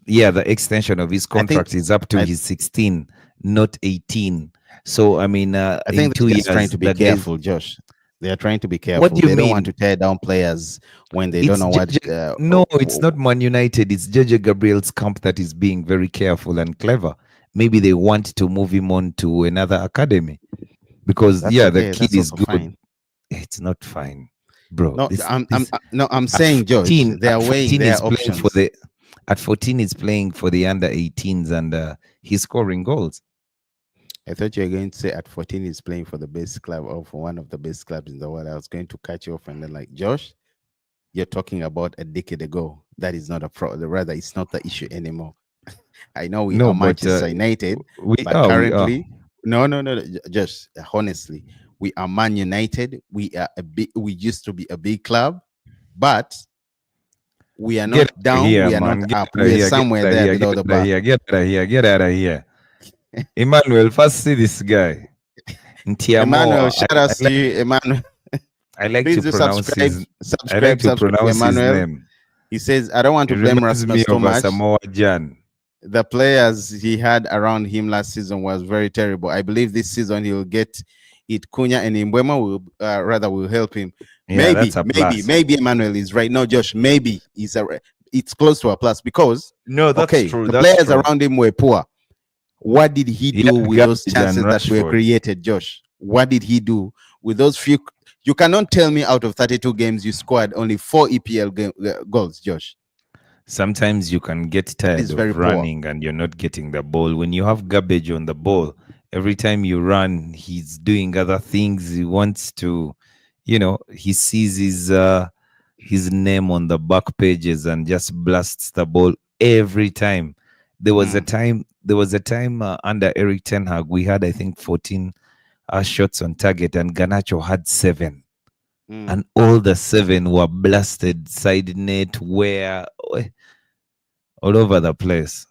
S2: Yeah, the extension of his
S1: I think
S2: contract is up to
S1: I,
S2: his 16, not 18. So I mean,
S1: I
S2: in
S1: think
S2: two
S1: they're just trying
S2: years,
S1: to be
S2: the guys.
S1: careful, Josh. They are trying to be
S2: What
S1: careful.
S2: do you
S1: They don't want to
S2: mean?
S1: tear down players when they don't
S2: It's
S1: know what.
S2: no, it's not Man United. It's JJ Gabriel's camp that is being very careful and clever. Maybe they want to move him on to another academy because
S1: That's
S2: yeah, the
S1: okay.
S2: kid
S1: That's
S2: is
S1: also
S2: good.
S1: fine.
S2: It's not fine, bro.
S1: No,
S2: This
S1: I'm
S2: this
S1: no, I'm
S2: at
S1: saying, George,
S2: 14,
S1: they are
S2: at
S1: weighing
S2: 14
S1: their
S2: is playing for
S1: options.
S2: the at 14 is playing for the under 18s, and he's scoring goals.
S1: I thought you were going to say at 14 he's playing for the best club or for one of the best clubs in the world. I was going to cut you off and then like, Josh, you're talking about a decade ago. That is not a rather it's not the issue anymore. I know we
S2: No,
S1: are
S2: but
S1: Manchester United,
S2: we
S1: but
S2: are,
S1: currently, no, just honestly, we are Man United. We used to be a big club, but we are
S2: Get
S1: not
S2: out of
S1: down,
S2: here,
S1: we are
S2: man.
S1: not
S2: Get
S1: up.
S2: out of
S1: We are
S2: here. Get
S1: somewhere
S2: out of
S1: there
S2: here. Get
S1: below the
S2: out of
S1: bar.
S2: here. Get out of here. Get out of here. Emmanuel, first see this guy.
S1: Emmanuel,
S2: Ntiamoa.
S1: shout outs to you, Emmanuel.
S2: I like
S1: Please
S2: to
S1: do
S2: pronounce
S1: subscribe,
S2: his
S1: subscribe, subscribe to
S2: pronounce his
S1: Emmanuel.
S2: name.
S1: He says, I don't want
S2: It
S1: to blame
S2: reminds me
S1: Rasmus too
S2: of a
S1: much.
S2: Samoa Jan.
S1: The players he had around him last season was very terrible. I believe this season he'll get it. Cunha and Mbwema will help him.
S2: Yeah, that's a plus.
S1: Maybe Emmanuel is right. No, Josh, maybe it's close to a plus because
S2: No, that's
S1: okay,
S2: true.
S1: the
S2: That's
S1: players
S2: true.
S1: around him were poor. What did he do with those
S2: Garbage and
S1: chances that were
S2: Rashford.
S1: created, Josh? What did he do with those few? You cannot tell me out of 32 games you scored only 4 EPL goals, Josh.
S2: Sometimes you can get tired
S1: very
S2: of
S1: poor.
S2: running and you're not getting the ball. When you have garbage on the ball, every time you run, he's doing other things. He wants to, he sees his name on the back pages and just blasts the ball every time. There was a time under Eric Ten Hag, we had I think 14 shots on target, and Garnacho had 7.
S1: Mm.
S2: and all the 7 were blasted side net, where all over the place.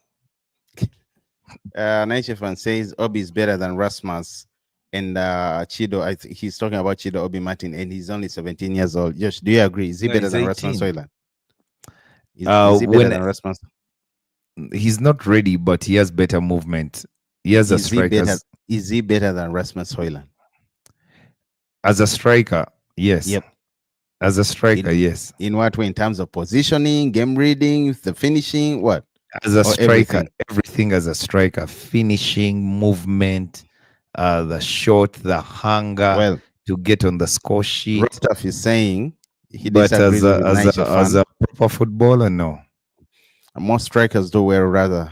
S1: Nature fan says Obi is better than Rasmus and Chido. He's talking about Chido Obi Martin, and he's only 17 years old. Josh, do you agree? Is he
S2: No,
S1: better
S2: he's
S1: than Rasmus
S2: 18.
S1: Hojlund? Is he better
S2: When
S1: than Rasmus?
S2: he's not ready, but he has better movement. He has a
S1: Is he better?
S2: striker's
S1: Is he better than Rasmus Hojlund?
S2: as a striker, yes.
S1: Yep.
S2: As a striker,
S1: In
S2: yes.
S1: in what way? In terms of positioning, game reading, the finishing, what?
S2: As a
S1: Or
S2: striker,
S1: everything?
S2: everything as a striker, finishing, movement, the shot, the hunger
S1: Well,
S2: to get on the score sheet.
S1: Rostaf is saying he
S2: But
S1: disagrees with Nature
S2: as
S1: fan.
S2: a proper footballer, no.
S1: Most strikers do well rather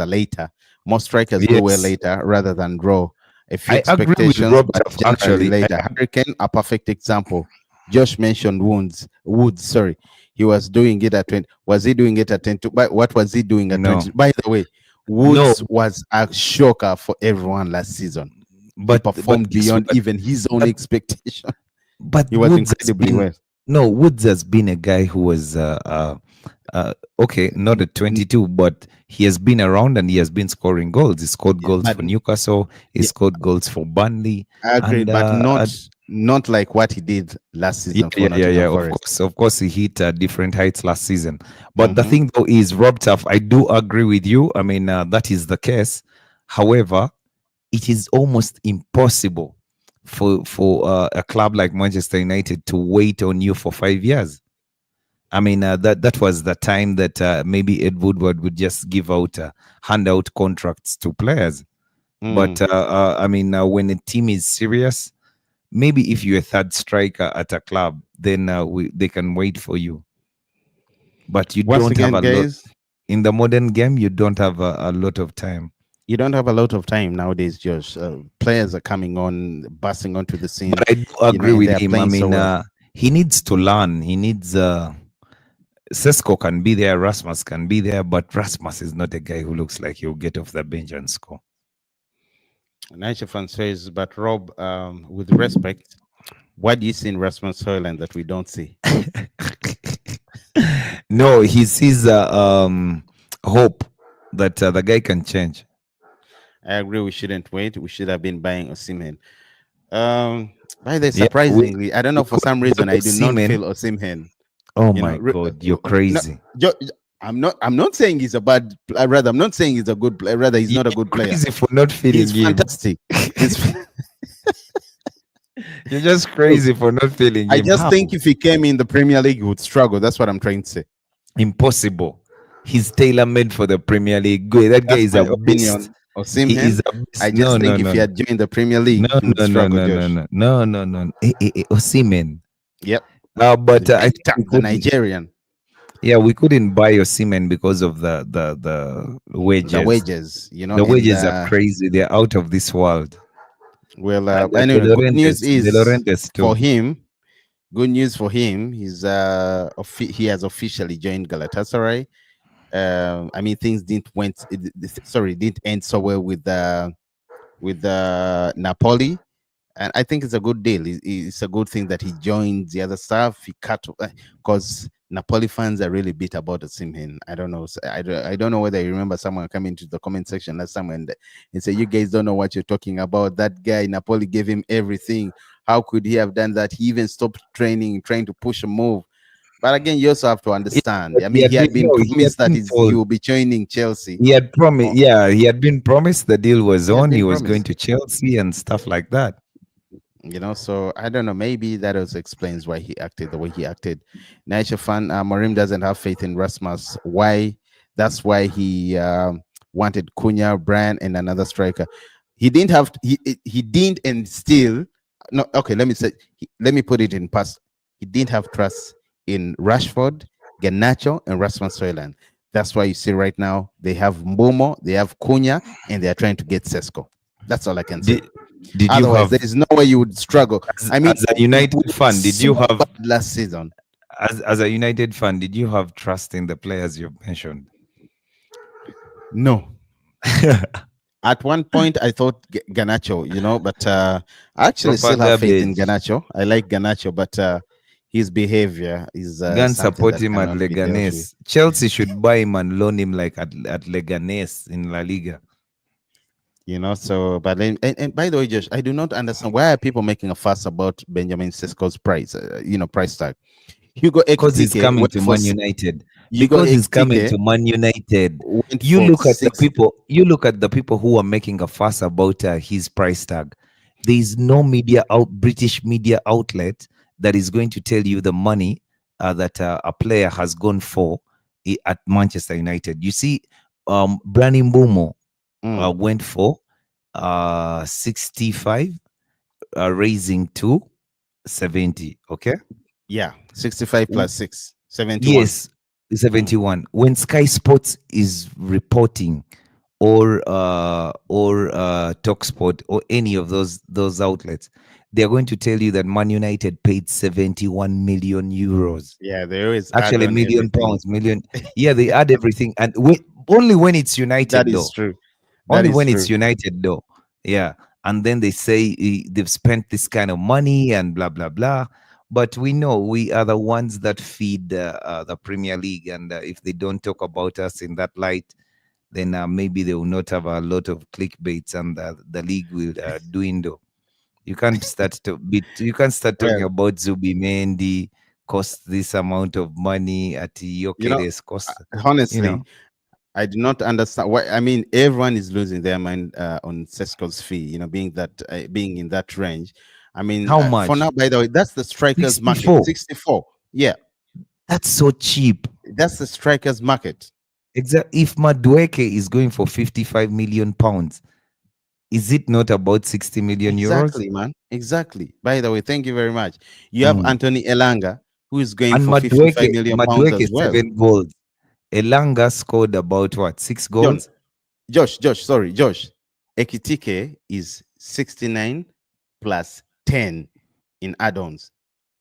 S1: later. Most strikers do well
S2: Yes,
S1: later rather than draw. A few
S2: I agree with
S1: expectations,
S2: Rob
S1: but
S2: Tuff,
S1: generally
S2: actually.
S1: later. Hurricane, a perfect example. Josh mentioned Woods. Sorry, he was doing it at 20. Was he doing it at 10? But what was he doing at
S2: No,
S1: 20? By the way,
S2: no,
S1: Woods was a shocker for everyone last season. He
S2: but
S1: performed
S2: guess
S1: beyond
S2: what?
S1: even his own
S2: But
S1: expectation.
S2: but
S1: He was
S2: Woods has
S1: incredibly
S2: been
S1: well.
S2: no Woods has been a guy who was okay, not at 22, but he has been around and he has been scoring goals. He scored
S1: Yeah,
S2: goals
S1: but
S2: for Newcastle. He
S1: yeah,
S2: scored goals for Burnley,
S1: I agree,
S2: and
S1: but not like what he did last
S2: yeah,
S1: season for
S2: yeah, yeah,
S1: Nottingham
S2: yeah.
S1: Forest.
S2: Of course, he hit different heights last season. But the
S1: Mm-hmm.
S2: thing though is, Rob Tuff, I do agree with you. I mean, that is the case. However, it is almost impossible for a club like Manchester United to wait on you for 5 years. I mean, that was the time that maybe Ed Woodward would just give out hand out contracts to players. But
S1: Mm.
S2: I mean, when a team is serious, maybe if you're a third striker at a club, then they can wait for you. But you
S1: Once
S2: don't have
S1: again,
S2: a lot
S1: guys,
S2: in the modern game. You don't have a lot of time.
S1: you don't have a lot of time nowadays, Josh. Players are coming on, busting onto the scene,
S2: But I do agree
S1: and
S2: with
S1: they are
S2: him. I
S1: playing so
S2: mean,
S1: well.
S2: he needs to learn. He needs. Sesko can be there, Rasmus can be there, but Rasmus is not a guy who looks like he'll get off the bench and score.
S1: Nature fan says, but Rob, with respect, what do you see in Rasmus Hojlund that we don't see?
S2: No, he sees hope that the guy can change.
S1: I agree. We shouldn't wait. We should have been buying Osimhen. By the way,
S2: Yeah,
S1: surprisingly, I don't know,
S2: we
S1: for
S2: could
S1: some
S2: have
S1: reason
S2: bought
S1: I do not
S2: Osimhen.
S1: feel Osimhen.
S2: Oh
S1: You know,
S2: my God, you're
S1: no,
S2: crazy.
S1: I'm not. I'm not saying he's a bad. Rather, I'm not saying he's a good player. Rather, he's
S2: You're
S1: not a good player.
S2: crazy for not
S1: He's
S2: feeling him.
S1: fantastic. He's.
S2: You're just crazy for not feeling
S1: I
S2: him.
S1: just
S2: How?
S1: think if he came in the Premier League, he would struggle. That's what I'm trying to say.
S2: Impossible. He's tailor made for the Premier League. Good. That guy
S1: That's
S2: is
S1: my
S2: a beast.
S1: opinion of
S2: He is
S1: Simhen.
S2: a beast.
S1: I
S2: No,
S1: just
S2: no,
S1: think if
S2: no,
S1: he
S2: no.
S1: had joined the Premier League,
S2: No,
S1: he would
S2: no, no,
S1: struggle,
S2: no, no,
S1: Josh.
S2: no, no, no, no. Osimhen.
S1: Yep.
S2: But I think
S1: Victor,
S2: we
S1: the
S2: couldn't.
S1: Nigerian,
S2: Yeah, we couldn't buy Osimhen because of the
S1: the
S2: wages.
S1: wages,
S2: The
S1: and
S2: wages are crazy. They're out of this world.
S1: well,
S2: And
S1: anyway,
S2: De Laurentiis
S1: for
S2: too.
S1: him. Good news for him. He has officially joined Galatasaray. I mean, things didn't end so well with Napoli, and I think it's a good deal. It's a good thing that he joined the other stuff. He cut because Napoli fans are really bitter about Osimhen. I don't know. I don't know whether you remember someone coming to the comment section last time and say, "You guys don't know what you're talking about. That guy Napoli gave him everything. How could he have done that? He even stopped training, trying to push a move." But again, you also have to understand.
S2: But
S1: I mean, he had been
S2: he had
S1: promised that
S2: been
S1: he
S2: told.
S1: will be joining Chelsea.
S2: He had promised.
S1: Oh,
S2: Yeah, he had been promised the deal was
S1: he had
S2: on. He
S1: been
S2: was going
S1: promised.
S2: to Chelsea and stuff like that.
S1: So I don't know. Maybe that also explains why he acted the way he acted. Nature fan, Morim doesn't have faith in Rasmus. Why? That's why he wanted Cunha, Brand, and another striker. He didn't have. He didn't, and still no. Okay, let me put it in past. He didn't have trust in Rashford, Garnacho, and Rasmus Hojlund. That's why you see right now they have Mbomo, they have Cunha, and they are trying to get Sesko. That's all I can say.
S2: Did you
S1: Otherwise,
S2: have
S1: there is no way you would struggle. I mean,
S2: as a United fan? Did you have
S1: last season?
S2: as a United fan? Did you have trust in the players you've mentioned?
S1: No, At one point, I thought Ganacho, but I actually
S2: Proper
S1: still have faith in
S2: garbage.
S1: Ganacho. I like Ganacho, but his behavior is
S2: Go and
S1: something
S2: support
S1: that
S2: him at
S1: cannot be dealt with.
S2: Leganes. Chelsea should buy him and loan him like at Leganes in La Liga.
S1: So, but then, and by the way, Josh, I do not understand why are people making a fuss about Benjamin Sesko's price, price tag. Hugo
S2: Because he's
S1: Ekitike
S2: coming
S1: went
S2: to
S1: for
S2: Man United.
S1: Hugo
S2: Because he's coming
S1: Ekitike
S2: to Man United.
S1: went
S2: You
S1: for
S2: look at the
S1: six.
S2: people. You look at the people who are making a fuss about his price tag. There is no British media outlet that is going to tell you the money that a player has gone for at Manchester United. You see, Brani Mbumo went for 65, raising to 70. Okay.
S1: Yeah, 65 plus 6, 71.
S2: Yes, 71. When Sky Sports is reporting, or Talksport or any of those outlets, they're going to tell you that Man United paid 71 million euros.
S1: Yeah, they always add
S2: Actually,
S1: on
S2: million
S1: everything.
S2: pounds, million. Yeah, they add everything, and only when it's
S1: That
S2: United
S1: is
S2: though.
S1: true. That
S2: Only
S1: is
S2: when
S1: true.
S2: it's United though. Yeah. And then they say they've spent this kind of money and blah blah blah. But we know we are the ones that feed the Premier League, and if they don't talk about us in that light, then maybe they will not have a lot of clickbaits, and the league will dwindle. You can't start talking
S1: Well,
S2: about Zubi Mendy cost this amount of money at
S1: you know,
S2: Yokeres cost, you
S1: honestly,
S2: know.
S1: I do not understand why. I mean, everyone is losing their mind on Sesko's fee. Being in that range. I mean,
S2: How
S1: for
S2: much?
S1: now, by the way, that's the strikers market.
S2: 64.
S1: 64. Yeah,
S2: That's so cheap.
S1: that's the strikers market.
S2: If Madueke is going for 55 million pounds, is it not about 60 million euros?
S1: Exactly, man. Exactly. By the way, thank you very much. You have
S2: Mm.
S1: Anthony Elanga, who is going
S2: And
S1: for 55 million pounds
S2: Madueke
S1: as well.
S2: 7 goals. Elanga scored about what, 6
S1: John,
S2: goals?
S1: Josh. Ekitike is 69 plus 10 in add-ons.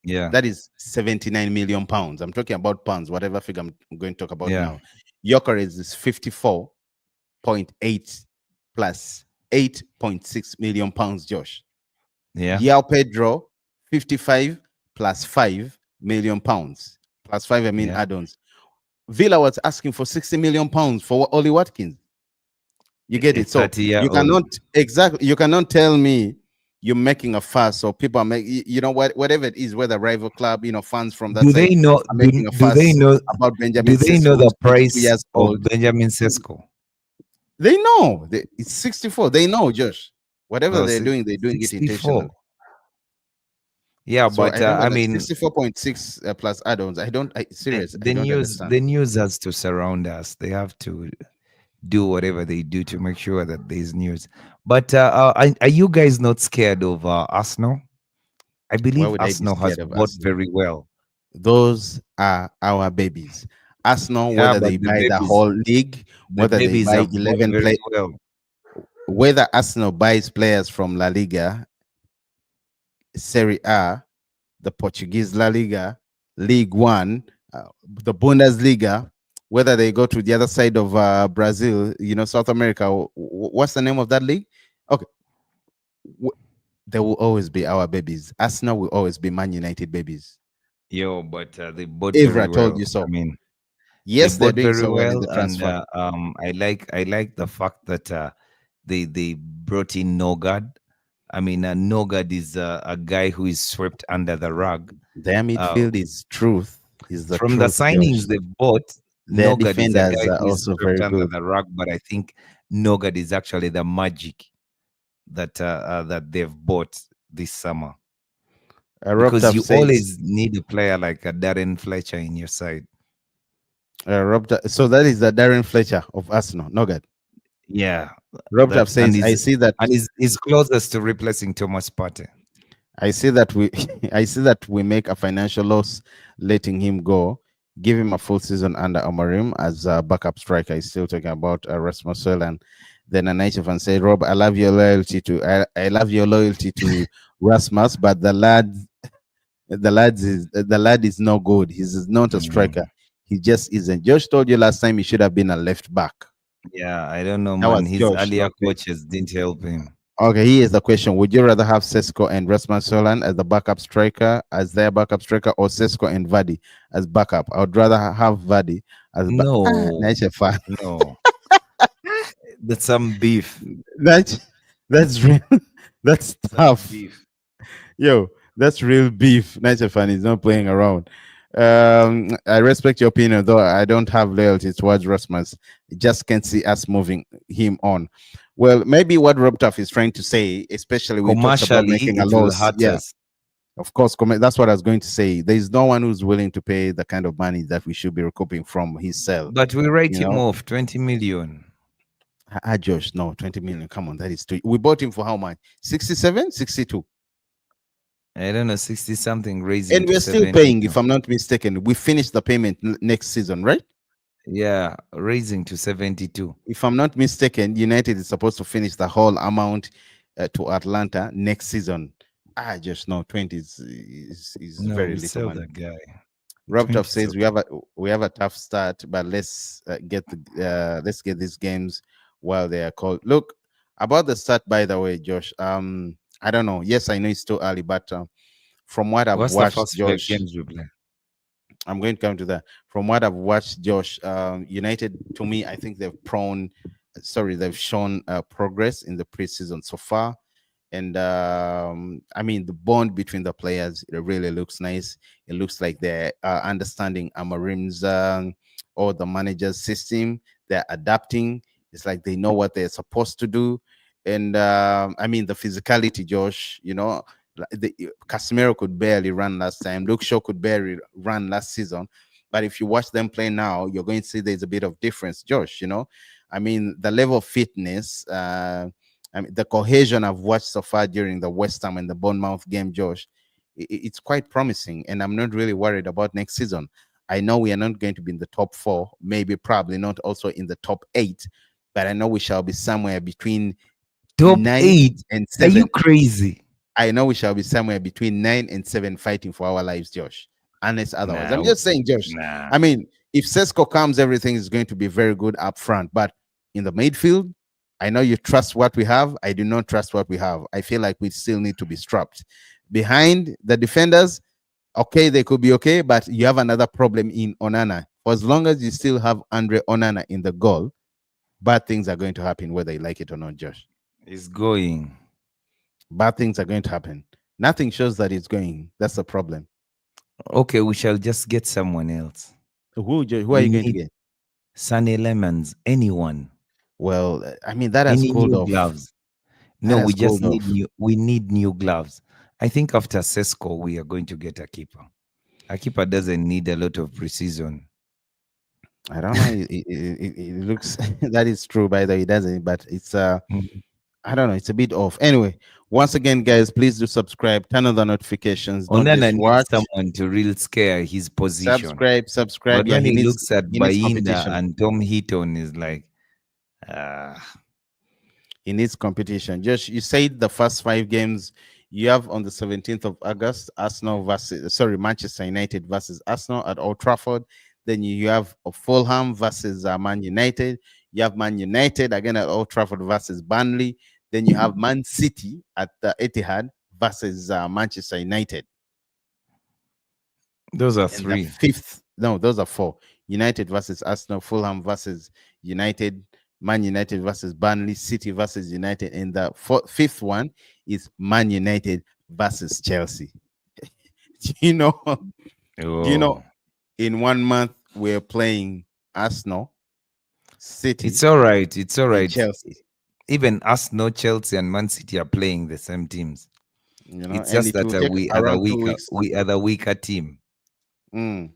S2: Yeah,
S1: That is 79 million pounds. I'm talking about pounds, whatever figure I'm going to talk about
S2: yeah,
S1: now. Yokeres is 54.8 plus 8.6 million pounds, Josh.
S2: yeah,
S1: Yao Pedro, 55 plus 5 million pounds. Plus 5, I mean
S2: yeah.
S1: add-ons. Villa was asking for 60 million pounds for Oli Watkins. You get
S2: A
S1: it? So
S2: 30-year-old.
S1: you cannot tell me you're making a fuss or people are making, whatever it is, whether rival club, fans from that
S2: Do they
S1: side
S2: know?
S1: are making a
S2: Do they
S1: fuss
S2: know?
S1: about
S2: Do
S1: Benjamin
S2: they know
S1: Sesko,
S2: the
S1: who's 22
S2: price
S1: years
S2: of
S1: old.
S2: Benjamin Sesko?
S1: They know. It's 64. They know, Josh. Whatever
S2: Oh,
S1: they're doing it
S2: 64.
S1: intentionally.
S2: Yeah,
S1: So
S2: but
S1: I don't
S2: I
S1: understand.
S2: mean,
S1: 64.6 plus add-ons. Serious. I don't understand.
S2: the news has to surround us. They have to do whatever they do to make sure that there's news. But are you guys not scared of Arsenal? I
S1: Why
S2: believe
S1: would I be
S2: Arsenal has
S1: scared of
S2: bought
S1: Arsenal?
S2: very well.
S1: Those are our babies. Arsenal,
S2: Yeah,
S1: whether
S2: but
S1: they buy the whole league,
S2: the
S1: whether they
S2: babies
S1: buy
S2: have bought
S1: 11
S2: very
S1: play,
S2: well.
S1: whether Arsenal buys players from La Liga, Serie A, the Portuguese La Liga, League One, the Bundesliga, whether they go to the other side of Brazil, South America, what's the name of that league? Okay, w- they will always be our babies. Arsenal will always be Man United babies.
S2: Yo, but they bought very
S1: Evra told
S2: well.
S1: you
S2: I
S1: so.
S2: mean, they
S1: Yes, they're
S2: bought
S1: doing
S2: very
S1: so well in
S2: well,
S1: the
S2: and
S1: transfer.
S2: I like the fact that they brought in Nogard. I mean, Nogard is a guy who is swept under the rug.
S1: Their
S2: Uh,
S1: midfield is truth, is the
S2: from the
S1: truth, Josh.
S2: signings they've bought,
S1: Their
S2: Nogard is a
S1: defenders
S2: guy
S1: are
S2: who is
S1: also
S2: swept
S1: very
S2: under
S1: good.
S2: the rug, but I think Nogard is actually the magic that they've bought this summer,
S1: Rob
S2: because
S1: Duff
S2: you
S1: says,
S2: always need a player like a Darren Fletcher in your side.
S1: So that is the Darren Fletcher of Arsenal. No good.
S2: Yeah,
S1: Rob Duff
S2: that and
S1: says,
S2: is closest to replacing Thomas Partey.
S1: I see that we, I see that we make a financial loss letting him go. Give him a full season under Amorim as a backup striker. He's still talking about Rasmus Hojlund. Then a native and say, Rob, I love your loyalty to Rasmus, but the lad is no good. He's not a striker.
S2: Mm.
S1: He just isn't. Josh told you last time he should have been a left back.
S2: Yeah, I don't know,
S1: That
S2: man.
S1: was
S2: His
S1: Josh.
S2: earlier
S1: Okay.
S2: coaches didn't help him.
S1: Okay, here's the question. Would you rather have Sesko and Rasmus Hojlund as the backup striker, as their backup striker, or Sesko and Vadi as backup? I would rather have Vadi as
S2: No,
S1: nice fan.
S2: no. That's some beef.
S1: That that's real. That's
S2: Some
S1: tough.
S2: beef.
S1: Yo, that's real beef. Nice fan is not playing around. I respect your opinion, though I don't have loyalty towards Rasmus. Just can't see us moving him on. Well, maybe what Robtaf is trying to say, especially when he talks about
S2: Commercially,
S1: making a
S2: it will
S1: loss.
S2: hurt
S1: Yeah,
S2: us.
S1: of course. That's what I was going to say. There is no one who's willing to pay the kind of money that we should be recouping from his sale.
S2: But we write
S1: You
S2: him
S1: know,
S2: off 20 million.
S1: Josh, no, 20 million. Come on, that is too. We bought him for how much? 67, 62.
S2: I don't know, 60 something raising
S1: And
S2: to
S1: we're still paying,
S2: 72.
S1: if I'm not mistaken. We finish the payment next season, right?
S2: Yeah, raising to 72.
S1: If I'm not mistaken, United is supposed to finish the whole amount to Atlanta next season. I just know 20 is
S2: No,
S1: very
S2: we
S1: little
S2: sell
S1: money.
S2: that guy.
S1: Robtov
S2: 20 is
S1: says
S2: okay.
S1: we have a tough start, but let's get these games while they are called. Look about the start, by the way, Josh. I don't know. Yes, I know it's too early, but from what I've
S2: What's the
S1: watched,
S2: first five
S1: Josh,
S2: games we play?
S1: I'm going to come to that. From what I've watched, Josh, United, to me, I think they've shown progress in the preseason so far. And I mean, the bond between the players, it really looks nice. It looks like they're understanding Amarim's or the manager's system. They're adapting. It's like they know what they're supposed to do. And I mean, the physicality, Josh, Casemiro could barely run last time. Luke Shaw could barely run last season. But if you watch them play now, you're going to see there's a bit of difference, Josh. I mean, the level of fitness, I mean, the cohesion I've watched so far during the West Ham and the Bournemouth game, Josh, it's quite promising. And I'm not really worried about next season. I know we are not going to be in the top four, maybe probably not also in the top eight, but I know we shall be somewhere between
S2: Top
S1: 9
S2: eight?
S1: and
S2: Are you
S1: 7.
S2: crazy?
S1: I know we shall be somewhere between 9 and 7 fighting for our lives, Josh. Unless otherwise. I'm
S2: Nah,
S1: just saying, Josh.
S2: nah.
S1: I mean, if Sesko comes, everything is going to be very good up front. But in the midfield, I know you trust what we have. I do not trust what we have. I feel like we still need to be strapped. Behind the defenders, okay, they could be okay, but you have another problem in Onana. For as long as you still have Andre Onana in the goal, bad things are going to happen whether you like it or not, Josh.
S2: It's going.
S1: Bad things are going to happen. Nothing shows that it's going. That's the problem.
S2: Okay, we shall just get someone else.
S1: Who are
S2: We
S1: you going to
S2: need
S1: get?
S2: Sunny Lemons, anyone.
S1: Well, I mean that has
S2: Any
S1: cooled
S2: new
S1: off.
S2: gloves.
S1: That
S2: No,
S1: has
S2: we just
S1: cooled
S2: need
S1: off.
S2: new gloves. I think after Sesko, we are going to get a keeper. A keeper doesn't need a lot of precision.
S1: I don't know. It looks that is true. By the way, it doesn't. But it's
S2: Mhm.
S1: I don't know. It's a bit off. Anyway, once again, guys, please do subscribe. Turn on the notifications. Don't
S2: Onana
S1: just
S2: needs
S1: watch.
S2: someone to real scare his position.
S1: Subscribe.
S2: But
S1: Yeah,
S2: when he looks at
S1: he needs
S2: Bainda
S1: competition.
S2: and Tom Heaton, is like, ah,
S1: He needs competition. Just you said the first 5 games you have on the 17th of August, Manchester United versus Arsenal at Old Trafford. Then you have Fulham versus Man United. You have Man United again at Old Trafford versus Burnley. Then you have Man City at the Etihad versus Manchester United.
S2: those are
S1: And the
S2: three.
S1: fifth, no, those are 4. United versus Arsenal, Fulham versus United, Man United versus Burnley, City versus United. And the fifth one is Man United versus Chelsea. do you know? Do you know?
S2: Oh,
S1: In 1 month we're playing Arsenal, City,
S2: it's all right. It's all
S1: and
S2: right.
S1: Chelsea.
S2: Even Arsenal, Chelsea, and Man City are playing the same teams. It's
S1: And
S2: just
S1: it
S2: that
S1: will take
S2: we are the
S1: around two
S2: weaker.
S1: weeks.
S2: We are the weaker team.
S1: Mm.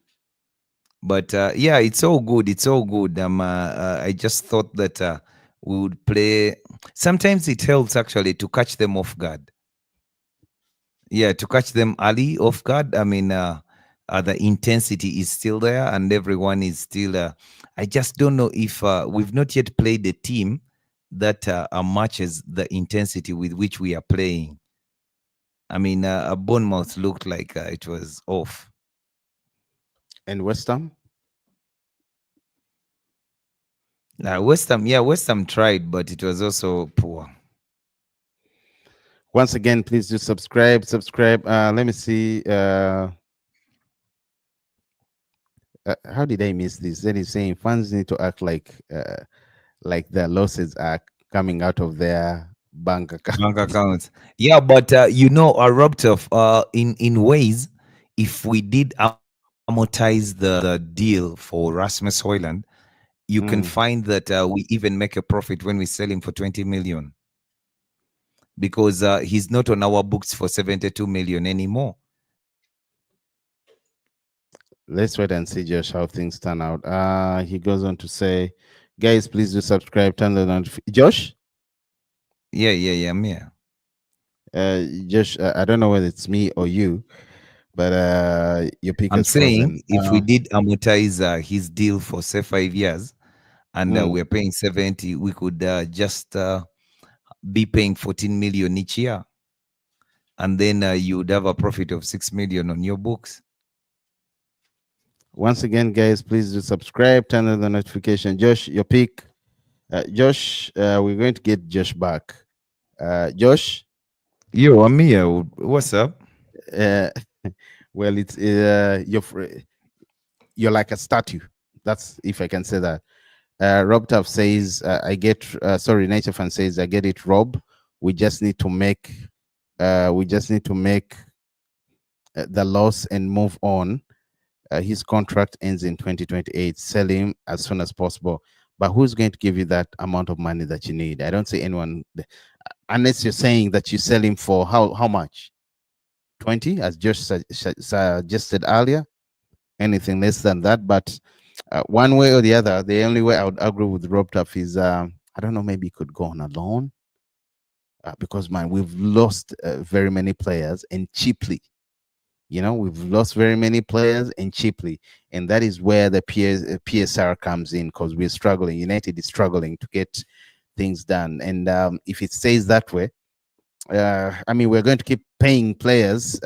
S2: But yeah, it's all good. It's all good. I just thought that we would play. Sometimes it helps actually to catch them off guard. Yeah, to catch them early off guard. I mean, the intensity is still there, and everyone is still. I just don't know if we've not yet played a team that matches the intensity with which we are playing. I mean, Bournemouth looked like it was off.
S1: And West Ham.
S2: West Ham, yeah, West Ham tried, but it was also poor.
S1: Once again, please do subscribe. Subscribe. Let me see. How did I miss this? Then he's saying fans need to act like their losses are coming out of their bank account.
S2: Bank accounts. Yeah, but Rob Tuff, in ways, if we did amortize the deal for Rasmus Hojlund, you can
S1: Mm.
S2: find that we even make a profit when we sell him for 20 million, because he's not on our books for 72 million anymore.
S1: Let's wait and see, Josh, how things turn out. He goes on to say, guys, please do subscribe, turn the notification. Josh,
S2: Yeah, I'm here.
S1: Josh, I don't know whether it's me or you, but your pick
S2: I'm
S1: is
S2: saying
S1: frozen.
S2: if we did amortize his deal for say 5 years, and
S1: Mm.
S2: we're paying 70, we could just be paying 14 million each year, and then you would have a profit of 6 million on your books.
S1: Once again, guys, please do subscribe, turn on the notification. Josh, your pick. Josh, we're going to get Josh back. Josh,
S2: Yo, I'm here. What's up?
S1: uh, well, it's you're like a statue. That's if I can say that. Rob Tuff says, I get, sorry, Nature Fan says, I get it, Rob. We just need to make, the loss and move on. His contract ends in 2028. Sell him as soon as possible. But who's going to give you that amount of money that you need? I don't see anyone, unless you're saying that you sell him for how much? 20, as just suggested earlier. Anything less than that, but one way or the other, the only way I would agree with Rob Tuff is I don't know, maybe he could go on a loan, because man, we've lost very many players and cheaply. We've lost very many players and cheaply, and that is where the PSR comes in, because we're struggling. United is struggling to get things done, and if it stays that way, I mean, we're going to keep paying players,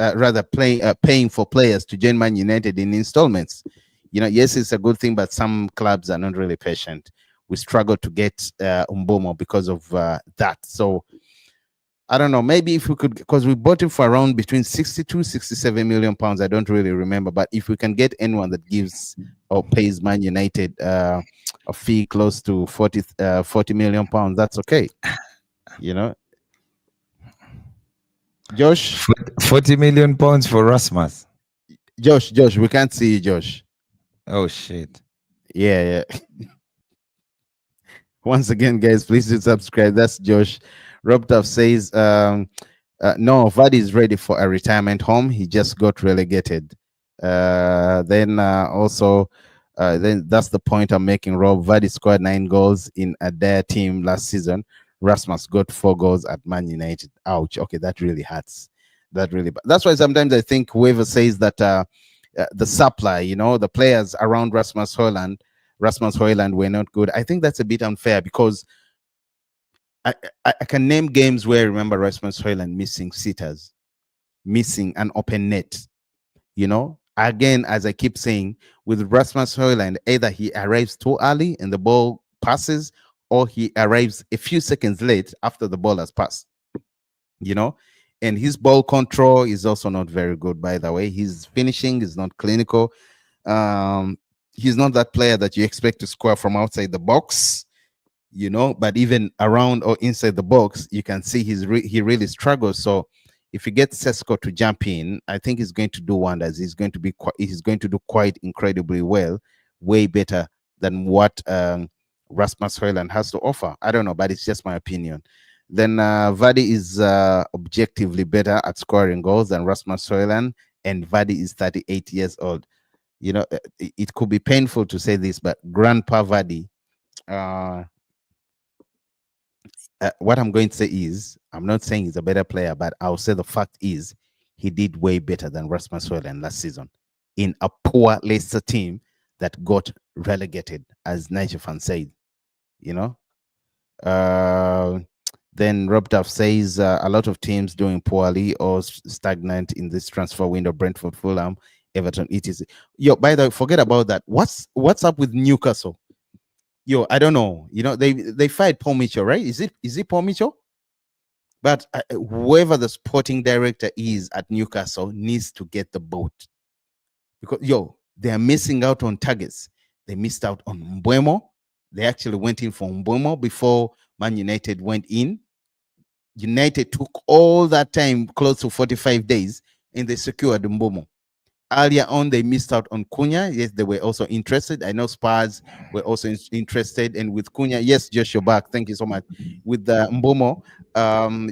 S1: paying for players to join Man United in installments. Yes, it's a good thing, but some clubs are not really patient. We struggle to get Umbomo because of that. So I don't know. Maybe if we could, because we bought him for around between 62, 67 million pounds. I don't really remember, but if we can get anyone that gives or pays Man United a fee close to 40 million pounds, that's okay. Josh,
S2: 40 million pounds for Rasmus.
S1: Josh, we can't see you, Josh.
S2: Oh shit.
S1: Yeah. Once again, guys, please do subscribe. That's Josh. Rob Tuff says, no, Vardy is ready for a retirement home. He just got relegated. Then that's the point I'm making, Rob. Vardy scored 9 goals in a their team last season. Rasmus got 4 goals at Man United. Ouch. Okay, that really hurts. That's why sometimes I think whoever says that the supply, the players around Rasmus Hojlund were not good. I think that's a bit unfair, because I can name games where I remember Rasmus Hojlund missing sitters, missing an open net. Again, as I keep saying, with Rasmus Hojlund, either he arrives too early and the ball passes, or he arrives a few seconds late after the ball has passed. And his ball control is also not very good, by the way. His finishing is not clinical. He's not that player that you expect to score from outside the box, but even around or inside the box, you can see he really struggles. So if you get Sesko to jump in, I think he's going to do wonders. He's going to do quite incredibly well, way better than what Rasmus Hojlund has to offer. I don't know, but it's just my opinion. Then Vardy is objectively better at scoring goals than Rasmus Hojlund, and Vardy is 38 years old. It could be painful to say this, but Grandpa Vardy, what I'm going to say is, I'm not saying he's a better player, but I'll say the fact is he did way better than Rasmus Hojlund last season in a poor Leicester team that got relegated, as Nigel fan said. Then Rob Duff says a lot of teams doing poorly or stagnant in this transfer window. Brentford, Fulham, Everton, etc. Yo, by the way, forget about that. What's up with Newcastle? Yo, I don't know. You know, they fired Paul Mitchell, right? Is it Paul Mitchell? But whoever the sporting director is at Newcastle needs to get the boat, because yo, they are missing out on targets. They missed out on Mbuemo. They actually went in for Mbuemo before Man United went in. United took all that time, close to 45 days, and they secured Mbuemo. Earlier on, they missed out on Cunha. Yes, they were also interested. I know Spurs were also interested. And with Cunha, yes, Josh, you're back. Thank you so much. With the Mbomo,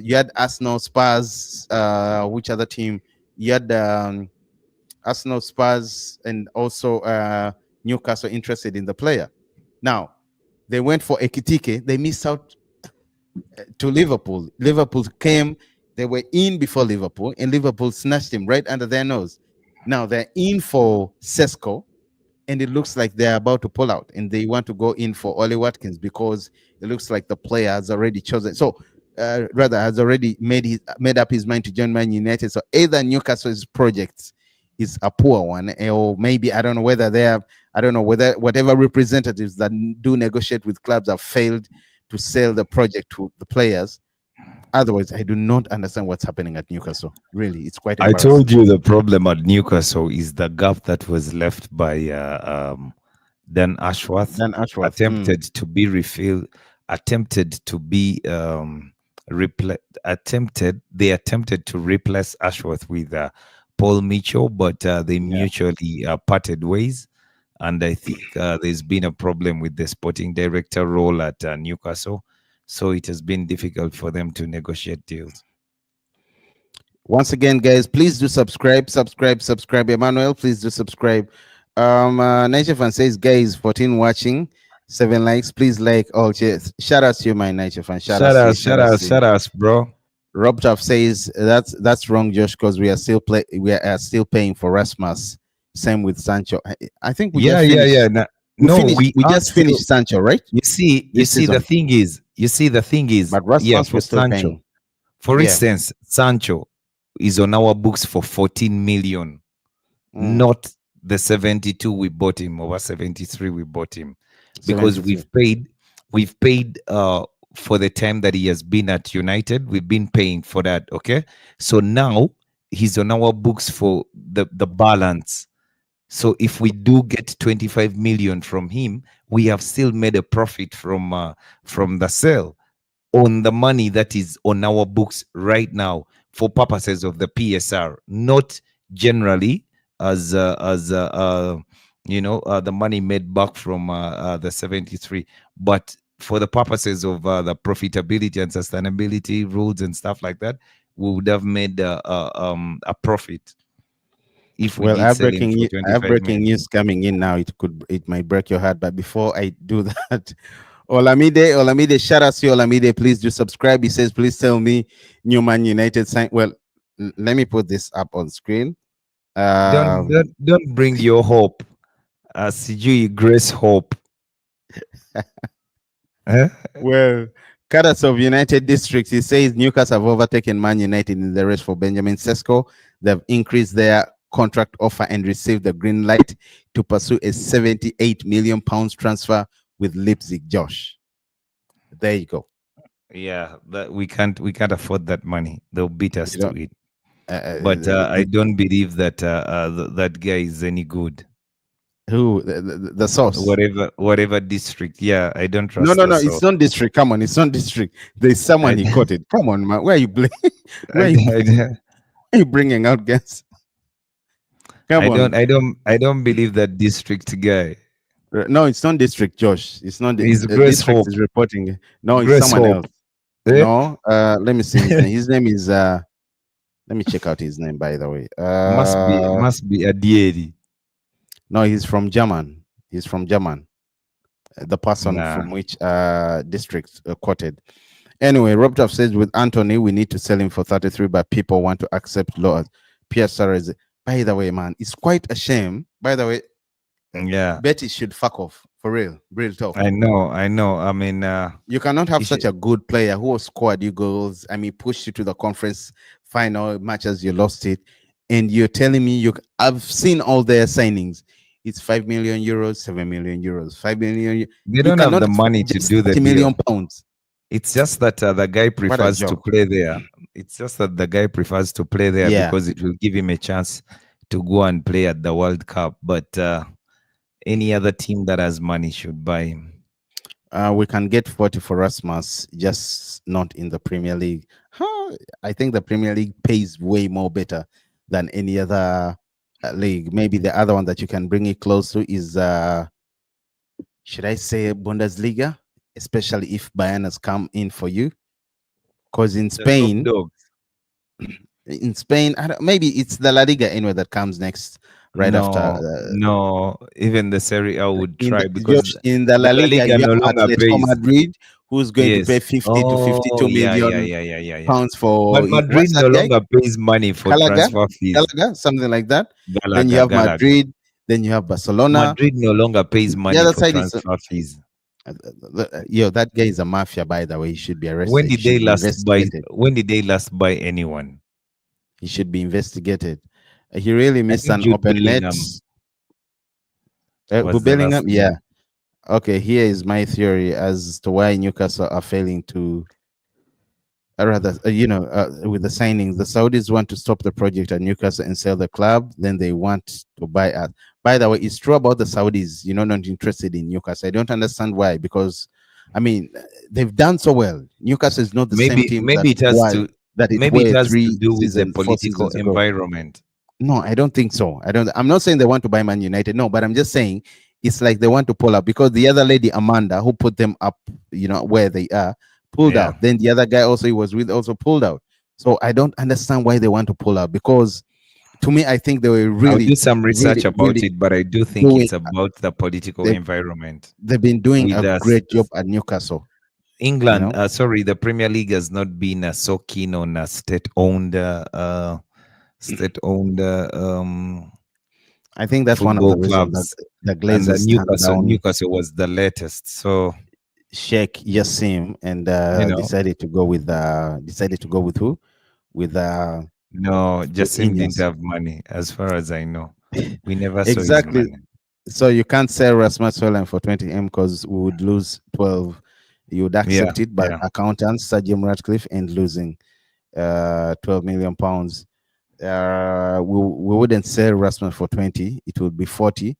S1: you had Arsenal, Spurs, which other team? You had Arsenal, Spurs, and also Newcastle interested in the player. Now, they went for Ekitike. They missed out to Liverpool. Liverpool came, they were in before Liverpool, and Liverpool snatched him right under their nose. Now they're in for Sesko, and it looks like they're about to pull out, and they want to go in for Ollie Watkins because it looks like the player has already chosen. So, rather, has already made up his mind to join Man United. So either Newcastle's project is a poor one, or maybe I don't know whether they have. I don't know whether whatever representatives that do negotiate with clubs have failed to sell the project to the players. Otherwise, I do not understand what's happening at Newcastle. Really, it's quite
S2: I
S1: embarrassing.
S2: told you the problem at Newcastle is the gap that was left by Dan Ashworth.
S1: Dan Ashworth.
S2: Attempted to be refilled, attempted to be they attempted to replace Ashworth with Paul Mitchell, but they mutually parted ways. And I think there's been a problem with the sporting director role at Newcastle. So it has been difficult for them to negotiate deals.
S1: Once again, guys, please do subscribe. Emmanuel, please do subscribe. Nature fan says, guys, 14 watching, 7 likes. Please like all. Shout out to you, my Nature fan. Shout
S2: out, bro.
S1: Rob Tuff says that's wrong, Josh, because we are still paying for Rasmus. Same with Sancho. I think we just finished. We just finished Sancho, right?
S2: You see the thing is,
S1: but Rasmus was still
S2: Sancho.
S1: paying.
S2: For instance, Sancho is on our books for 14 million, not the 72 we bought him, over 73 we bought him, because
S1: 73.
S2: we've paid for the time that he has been at United. We've been paying for that. Okay, so now he's on our books for the balance. So if we do get 25 million from him, we have still made a profit from the sale on the money that is on our books right now for purposes of the PSR, not generally as the money made back from the 73, but for the purposes of the profitability and sustainability rules and stuff like that, we would have made a profit. If we
S1: well,
S2: did
S1: I have
S2: sell him for 25
S1: breaking news coming in now. It might break your heart, but before I do that, Olamide, shout out to Olamide. Please do subscribe. He says, please tell me New Man United sign. Well, let me put this up on screen.
S2: Don't bring your hope. Sijui Grace Hope.
S1: Well, cadets of United District, he says Newcastle have overtaken Man United in the race for Benjamin Sesko. They've increased their contract offer and received the green light to pursue a 78 million pounds transfer with Leipzig. Josh, there you go.
S2: Yeah, that we can't afford that money. They'll beat us to it. But I don't believe that that guy is any good.
S1: Who the source?
S2: Whatever district. Yeah, I don't trust.
S1: No. It's not district. Come on, it's not district. There's someone he quoted. Come on, man. Where are you Where are you bringing out guys?
S2: I don't believe that district guy.
S1: No, it's not district, Josh. It's not.
S2: It's Grace
S1: district
S2: Hope.
S1: is reporting. No, it's
S2: Grace
S1: someone
S2: Hope.
S1: else. No, let me see his name. His name is. Let me check out his name. By the way,
S2: must be a deity.
S1: No, he's from German. He's from German. The person from which district quoted. Anyway, Robtov says with Anthony, we need to sell him for 33, but people want to accept lower. PSR is. By the way, man, it's quite a shame. By the way,
S2: yeah,
S1: Betty should fuck off for real talk.
S2: I know. I mean,
S1: you cannot have such a good player who scored you goals. I mean, pushed you to the conference final matches, you lost it, and you're telling me I've seen all their signings, it's 5 million euros, 7 million euros, 5 million.
S2: They
S1: You
S2: don't have
S1: cannot
S2: the money
S1: afford
S2: to
S1: just
S2: do the
S1: 30 million
S2: deal.
S1: pounds.
S2: It's just that the guy
S1: What a
S2: prefers to
S1: joke.
S2: play there. It's just that the guy prefers to play there
S1: Yeah.
S2: because it will give him a chance to go and play at the World Cup. But any other team that has money should buy him.
S1: We can get 40 for Rasmus, just not in the Premier League. I think the Premier League pays way more better than any other league. Maybe the other one that you can bring it close to is, should I say, Bundesliga, especially if Bayern has come in for you. Because in
S2: The top
S1: Spain,
S2: dogs.
S1: maybe it's the La Liga anyway that comes next, right after.
S2: No. Even the Serie A would
S1: In
S2: try
S1: the,
S2: because
S1: in the
S2: the
S1: La
S2: La
S1: Liga,
S2: Liga
S1: you
S2: no
S1: have
S2: longer
S1: Atletico
S2: pays.
S1: Madrid, who's going to pay
S2: Yes.
S1: 50 to
S2: Oh,
S1: 52
S2: yeah,
S1: million
S2: yeah.
S1: pounds for
S2: But Madrid
S1: what's that
S2: no
S1: guy?
S2: longer pays money for
S1: Galaga,
S2: transfer fees.
S1: Galaga, something like that. Then you
S2: Galaga,
S1: have
S2: Galaga.
S1: Madrid. Then you have Barcelona.
S2: Madrid no longer pays
S1: The
S2: money
S1: other
S2: for
S1: side is
S2: transfer fees.
S1: that guy is a mafia, by the way. He should be
S2: When
S1: arrested. He
S2: did they
S1: should be
S2: last buy?
S1: investigated.
S2: When did they last buy anyone?
S1: He should be investigated. He really
S2: I
S1: missed
S2: think
S1: an
S2: Jude
S1: open net.
S2: Bellingham
S1: Who
S2: was the last
S1: Bellingham? Yeah.
S2: one.
S1: Okay. Here is my theory as to why Newcastle are failing to rather, with the signings, the Saudis want to stop the project at Newcastle and sell the club. Then they want to buy us. By the way, it's true about the Saudis, not interested in Newcastle. I don't understand why, because, I mean, they've done so well. Newcastle is not the same
S2: Maybe
S1: team
S2: maybe it has to
S1: that it
S2: maybe it
S1: were
S2: has to do with the
S1: four
S2: political
S1: seasons ago.
S2: environment.
S1: No, I don't think so. I'm not saying they want to buy Man United. No, but I'm just saying it's like they want to pull up because the other lady, Amanda, who put them up, where they are, pulled
S2: Yeah.
S1: out. Then the other guy also he was with also pulled out. So I don't understand why they want to pull out, because to me, I think they were
S2: I'll
S1: really,
S2: do some research
S1: really,
S2: about
S1: really
S2: it, but I do think
S1: doing.
S2: it's about the political
S1: They've,
S2: environment
S1: they've been doing
S2: with
S1: a
S2: us.
S1: great job at Newcastle.
S2: England, sorry, the Premier League has not been so keen on state-owned
S1: I think that's one of
S2: football
S1: the reasons that
S2: clubs,
S1: the
S2: and
S1: Glazers stand down
S2: Newcastle was the latest. So
S1: Sheikh Yassim and decided to go with who? With
S2: no,
S1: with
S2: Jassim didn't
S1: Ineos.
S2: have money, as far as I know. We never saw his
S1: Exactly.
S2: money.
S1: So you can't sell Rasmus Hojlund for 20M because we would lose 12. You would accept it, but
S2: Yeah.
S1: accountants, Sir Jim Ratcliffe, and losing 12 million pounds. We wouldn't sell Rasmus for 20. It would be 40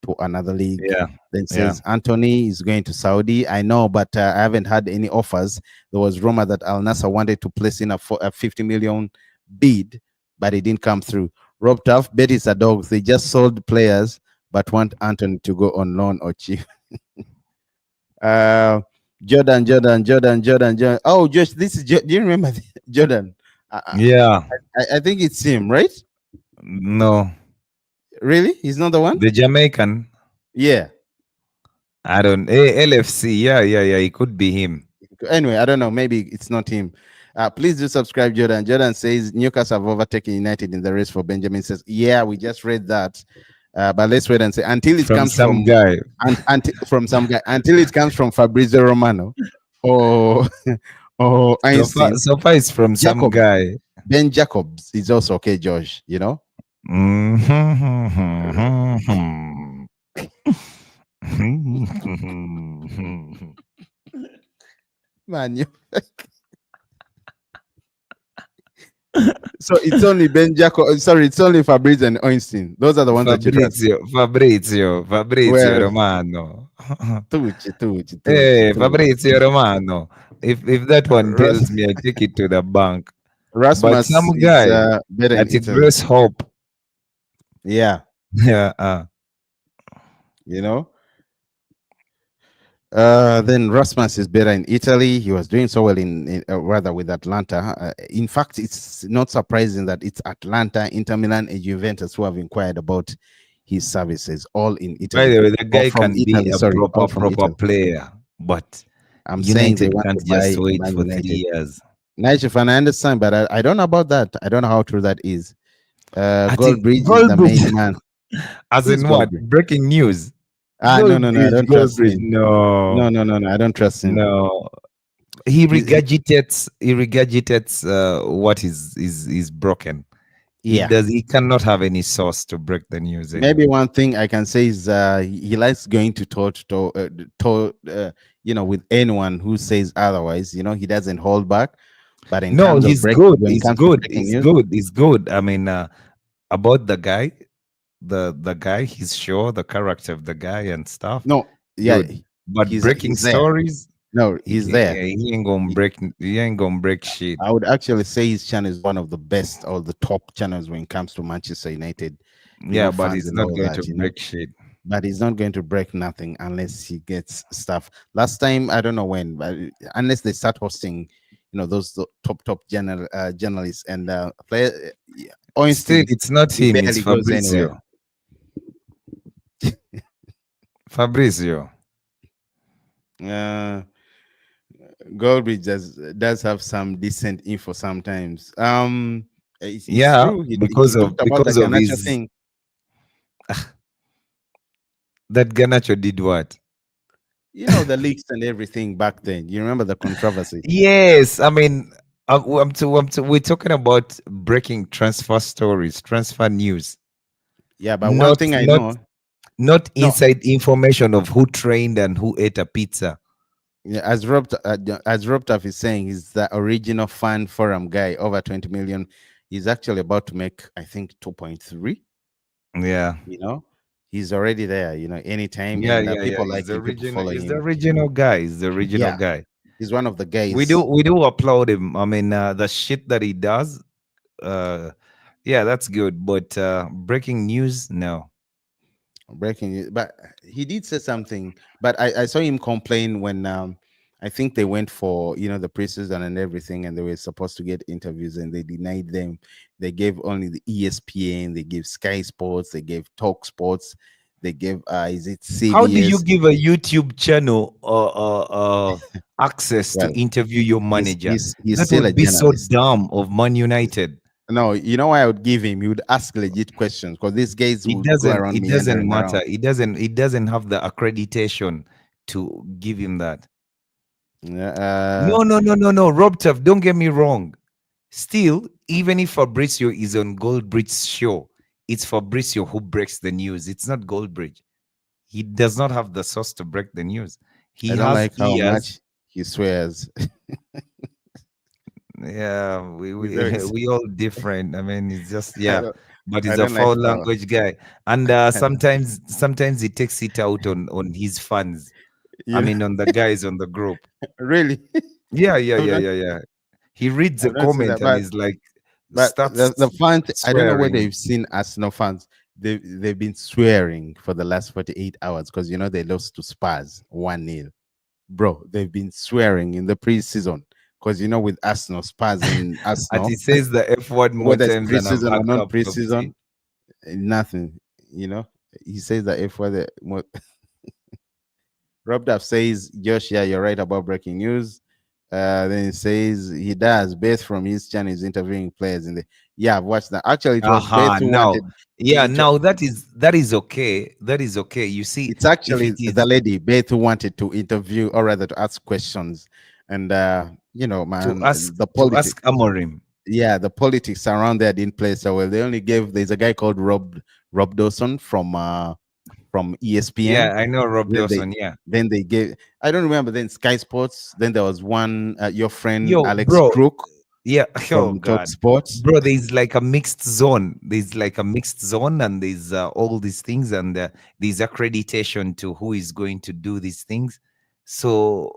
S1: to another league.
S2: Yeah.
S1: Then says Anthony is going to Saudi. I know, but I haven't had any offers. There was rumor that Al Nassr wanted to place in a 50 million bid, but it didn't come through. Rob Tuff, Betty's a dog. They just sold players, but want Anthony to go on loan or cheap. Jordan. Oh, Josh, this is do you remember Jordan? I think it's him, right?
S2: No.
S1: Really? He's not the one?
S2: The Jamaican?
S1: Yeah.
S2: I don't. LFC. Yeah. It could be him.
S1: Anyway, I don't know. Maybe it's not him. Please do subscribe, Jordan. Jordan says Newcastle have overtaken United in the race for Benjamin Sesko. Yeah, we just read that. But let's wait and see until it comes from
S2: guy.
S1: From some guy, until it comes from Fabrizio Romano or Einstein.
S2: So far it's from some guy.
S1: Ben Jacobs is also okay, Josh. Man, you so it's only Ben Jacob. Sorry, it's only Fabrizio and Einstein. Those are the ones that you trust.
S2: Fabrizio Romano.
S1: Tucci.
S2: Hey, Fabrizio Romano. If that one tells me, I take it to the bank.
S1: Rasmus
S2: but some guy
S1: is, better
S2: that
S1: in
S2: it grows hope.
S1: Yeah.
S2: Yeah.
S1: Then Rasmus is better in Italy. He was doing so well in rather with Atlanta. In fact, it's not surprising that it's Atlanta, Inter Milan, and Juventus who have inquired about his services, all in Italy.
S2: By the way, the guy can be a proper player, but
S1: I'm
S2: United
S1: saying they want
S2: can't
S1: to buy
S2: just wait
S1: Man
S2: for
S1: United.
S2: 3 years.
S1: Nice, and I understand, but I don't know about that. I don't know how true that is. Goldbridge is the main man.
S2: As in what? Breaking news.
S1: No, I don't trust him.
S2: No,
S1: I don't trust him.
S2: No, he regurgitates what is broken.
S1: Yeah.
S2: He cannot have any source to break the news
S1: Maybe
S2: anyway.
S1: one thing I can say is he likes going with anyone who says otherwise. He doesn't hold back. But in
S2: No,
S1: terms of
S2: he's good.
S1: when it
S2: He's
S1: comes to
S2: good.
S1: breaking
S2: He's
S1: news,
S2: good. He's good. I mean, about the guy, the guy, he's sure the character of the guy and stuff.
S1: no, yeah,
S2: Good. But breaking
S1: he's there.
S2: stories,
S1: No,
S2: he
S1: he's
S2: can,
S1: there.
S2: yeah, he ain't gonna
S1: He-
S2: break. He ain't gonna break shit.
S1: I would actually say his channel is one of the best or the top channels when it comes to Manchester United,
S2: Yeah, but
S1: fans
S2: he's
S1: and
S2: not
S1: all
S2: going to
S1: that.
S2: break shit.
S1: But he's not going to break nothing unless he gets stuff. Last time, I don't know when, but unless they start hosting, those top journalists and player.
S2: Still,
S1: Honestly,
S2: it's not
S1: he
S2: him. It's
S1: barely goes anywhere.
S2: Fabrizio. Fabrizio.
S1: Uh, Goldbridge does have some decent info sometimes. It's
S2: Yeah,
S1: true. He talked about the
S2: because of
S1: Ganacho
S2: his
S1: thing.
S2: that Ganacho did what?
S1: The leaks and everything back then. You remember the controversy?
S2: Yes, I mean, we're talking about breaking transfer stories, transfer news,
S1: Yeah, but one
S2: not
S1: thing I
S2: not
S1: know,
S2: not
S1: no,
S2: inside information of who trained and who ate a pizza.
S1: yeah, as Robtaf is saying, he's the original fan forum guy, over 20 million. He's actually about to make, I think, 2.3.
S2: Yeah,
S1: You know, he's already there. Anytime,
S2: yeah,
S1: and
S2: yeah, yeah.
S1: people like him, people follow
S2: He's the
S1: him.
S2: original guy. He's the original
S1: Yeah,
S2: guy.
S1: he's one of the
S2: We do
S1: guys.
S2: we do applaud him. I mean, the shit that he does. Uh, yeah, that's good. But breaking news, no.
S1: Breaking it, but he did say something. But I saw him complain when I think they went for the preseason and everything, and they were supposed to get interviews, and they denied them. They gave only the ESPN, they gave Sky Sports, they gave Talk Sports, they gave is it
S2: How do you
S1: CBS?
S2: give a YouTube channel access to
S1: Well,
S2: interview your
S1: he's
S2: manager?
S1: he's he's
S2: That
S1: still a
S2: would be so
S1: journalist.
S2: dumb of Man United.
S1: No, you know why I would give him? He would ask legit questions because these guys would go around
S2: It doesn't
S1: meandering
S2: matter.
S1: around.
S2: It doesn't have the accreditation to give him that.
S1: Yeah,
S2: No, no, no, no, no. Rob Tuff, don't get me wrong. Still, even if Fabrizio is on Goldbridge's show, it's Fabrizio who breaks the news. It's not Goldbridge. He does not have the source to break the news.
S1: I
S2: He
S1: don't
S2: has
S1: like how
S2: ears.
S1: much he swears.
S2: Yeah,
S1: He's always,
S2: we all different. I mean, it's just
S1: I
S2: yeah,
S1: don't,
S2: but
S1: I
S2: he's a
S1: don't like
S2: foul
S1: how.
S2: language guy, and
S1: I don't,
S2: sometimes he takes it out on his fans. I
S1: you know,
S2: mean, on the guys on the group.
S1: really,
S2: Yeah, yeah,
S1: I've
S2: yeah,
S1: not,
S2: yeah, yeah. He reads a
S1: I've not seen
S2: comment
S1: that.
S2: and
S1: But
S2: he's like
S1: the
S2: starts
S1: I don't know whether
S2: swearing.
S1: you've seen Arsenal fans. They've been swearing for the last 48 hours because they lost to Spurs 1-0. Bro, they've been swearing in the preseason because with Arsenal, Spurs and
S2: And
S1: Arsenal,
S2: he says the F word more
S1: whether it's
S2: times than I've
S1: preseason or
S2: had
S1: non
S2: cup of tea.
S1: preseason, nothing. You know, he says that if whether Rob Duff says, Josh, yeah, you're right about breaking news. Then he says he does. Beth from his channel is interviewing players in the. Yeah, I've watched that. Actually, it was Beth
S2: Aha,
S1: who
S2: now,
S1: wanted to
S2: yeah,
S1: inter.
S2: now that is okay. That is okay. You see,
S1: It's
S2: if
S1: actually
S2: it
S1: the
S2: is
S1: lady Beth who wanted to interview, or rather to ask questions, and
S2: to
S1: man,
S2: ask
S1: the politics.
S2: Amorim.
S1: Yeah, the politics around there didn't play so well. They only gave. There's a guy called Rob Dawson from ESPN.
S2: Yeah, I know Rob
S1: Then they
S2: Dawson. Yeah.
S1: then they gave. I don't remember. Then Sky Sports. Then there was one your friend
S2: Yo,
S1: Alex
S2: bro.
S1: Crook
S2: Yeah. Oh
S1: from Talk
S2: God.
S1: Sports.
S2: Bro, there's like a mixed zone. There's like a mixed zone, and there's all these things, and there's accreditation to who is going to do these things. So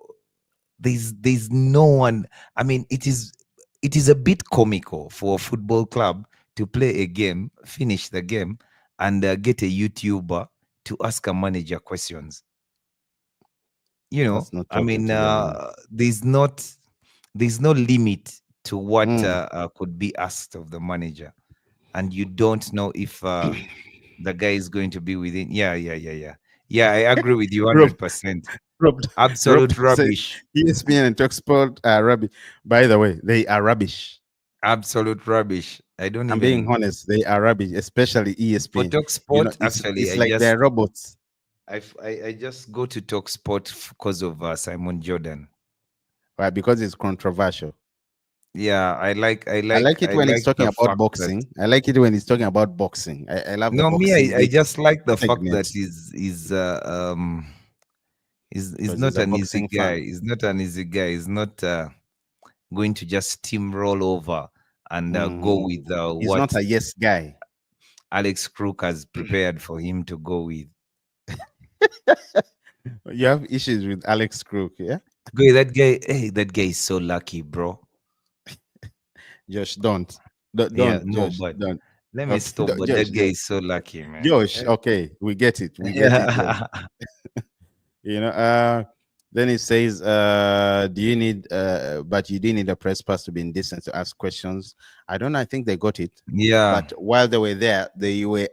S2: there's no one. I mean, it is a bit comical for a football club to play a game, finish the game, and get a YouTuber to ask a manager questions. You know,
S1: That's not
S2: I
S1: talking
S2: mean,
S1: to the man.
S2: there's no limit to what
S1: Mm.
S2: could be asked of the manager, and you don't know if the guy is going to be within. Yeah, yeah, yeah, yeah, yeah. I agree with you
S1: Rob
S2: 100%.
S1: Rob Rob
S2: Absolute
S1: said
S2: rubbish.
S1: ESPN and Talk Sport are rubbish. By the way, they are rubbish.
S2: Absolute rubbish. I don't
S1: I'm being
S2: even
S1: honest. They are rubbish, especially
S2: for
S1: ESPN.
S2: talk sport. Actually,
S1: It's like they're robots.
S2: I just go to talk sport because of Simon Jordan.
S1: Right? Because it's controversial.
S2: Yeah,
S1: I like it
S2: I
S1: when he's
S2: like
S1: talking
S2: the
S1: about
S2: fact that
S1: boxing. I like it when he's talking about boxing. I love the
S2: no, me,
S1: boxing
S2: I
S1: bit
S2: just like the fact that
S1: segment
S2: he's
S1: because he's
S2: not
S1: a
S2: an easy
S1: boxing
S2: guy.
S1: fan.
S2: He's not an easy guy. He's not going to just steamroll over and go
S1: Mhm.
S2: with
S1: He's not
S2: what
S1: a yes guy.
S2: Alex Crook has prepared for him to go with.
S1: You have issues with Alex Crook, yeah?
S2: Guy, that guy, hey, that guy is so lucky, bro.
S1: Josh, don't. Don't,
S2: Yeah,
S1: don't
S2: no,
S1: Josh,
S2: but
S1: don't.
S2: let me
S1: Okay,
S2: stop. But
S1: Josh,
S2: that guy
S1: Josh.
S2: is so lucky, man.
S1: Josh, okay, we get it. We get it, Josh.
S2: Yeah.
S1: You know, then it says, do you need but you didn't need a press pass to be indecent to ask questions. I don't know, I think they got it.
S2: Yeah.
S1: But while they were there, they were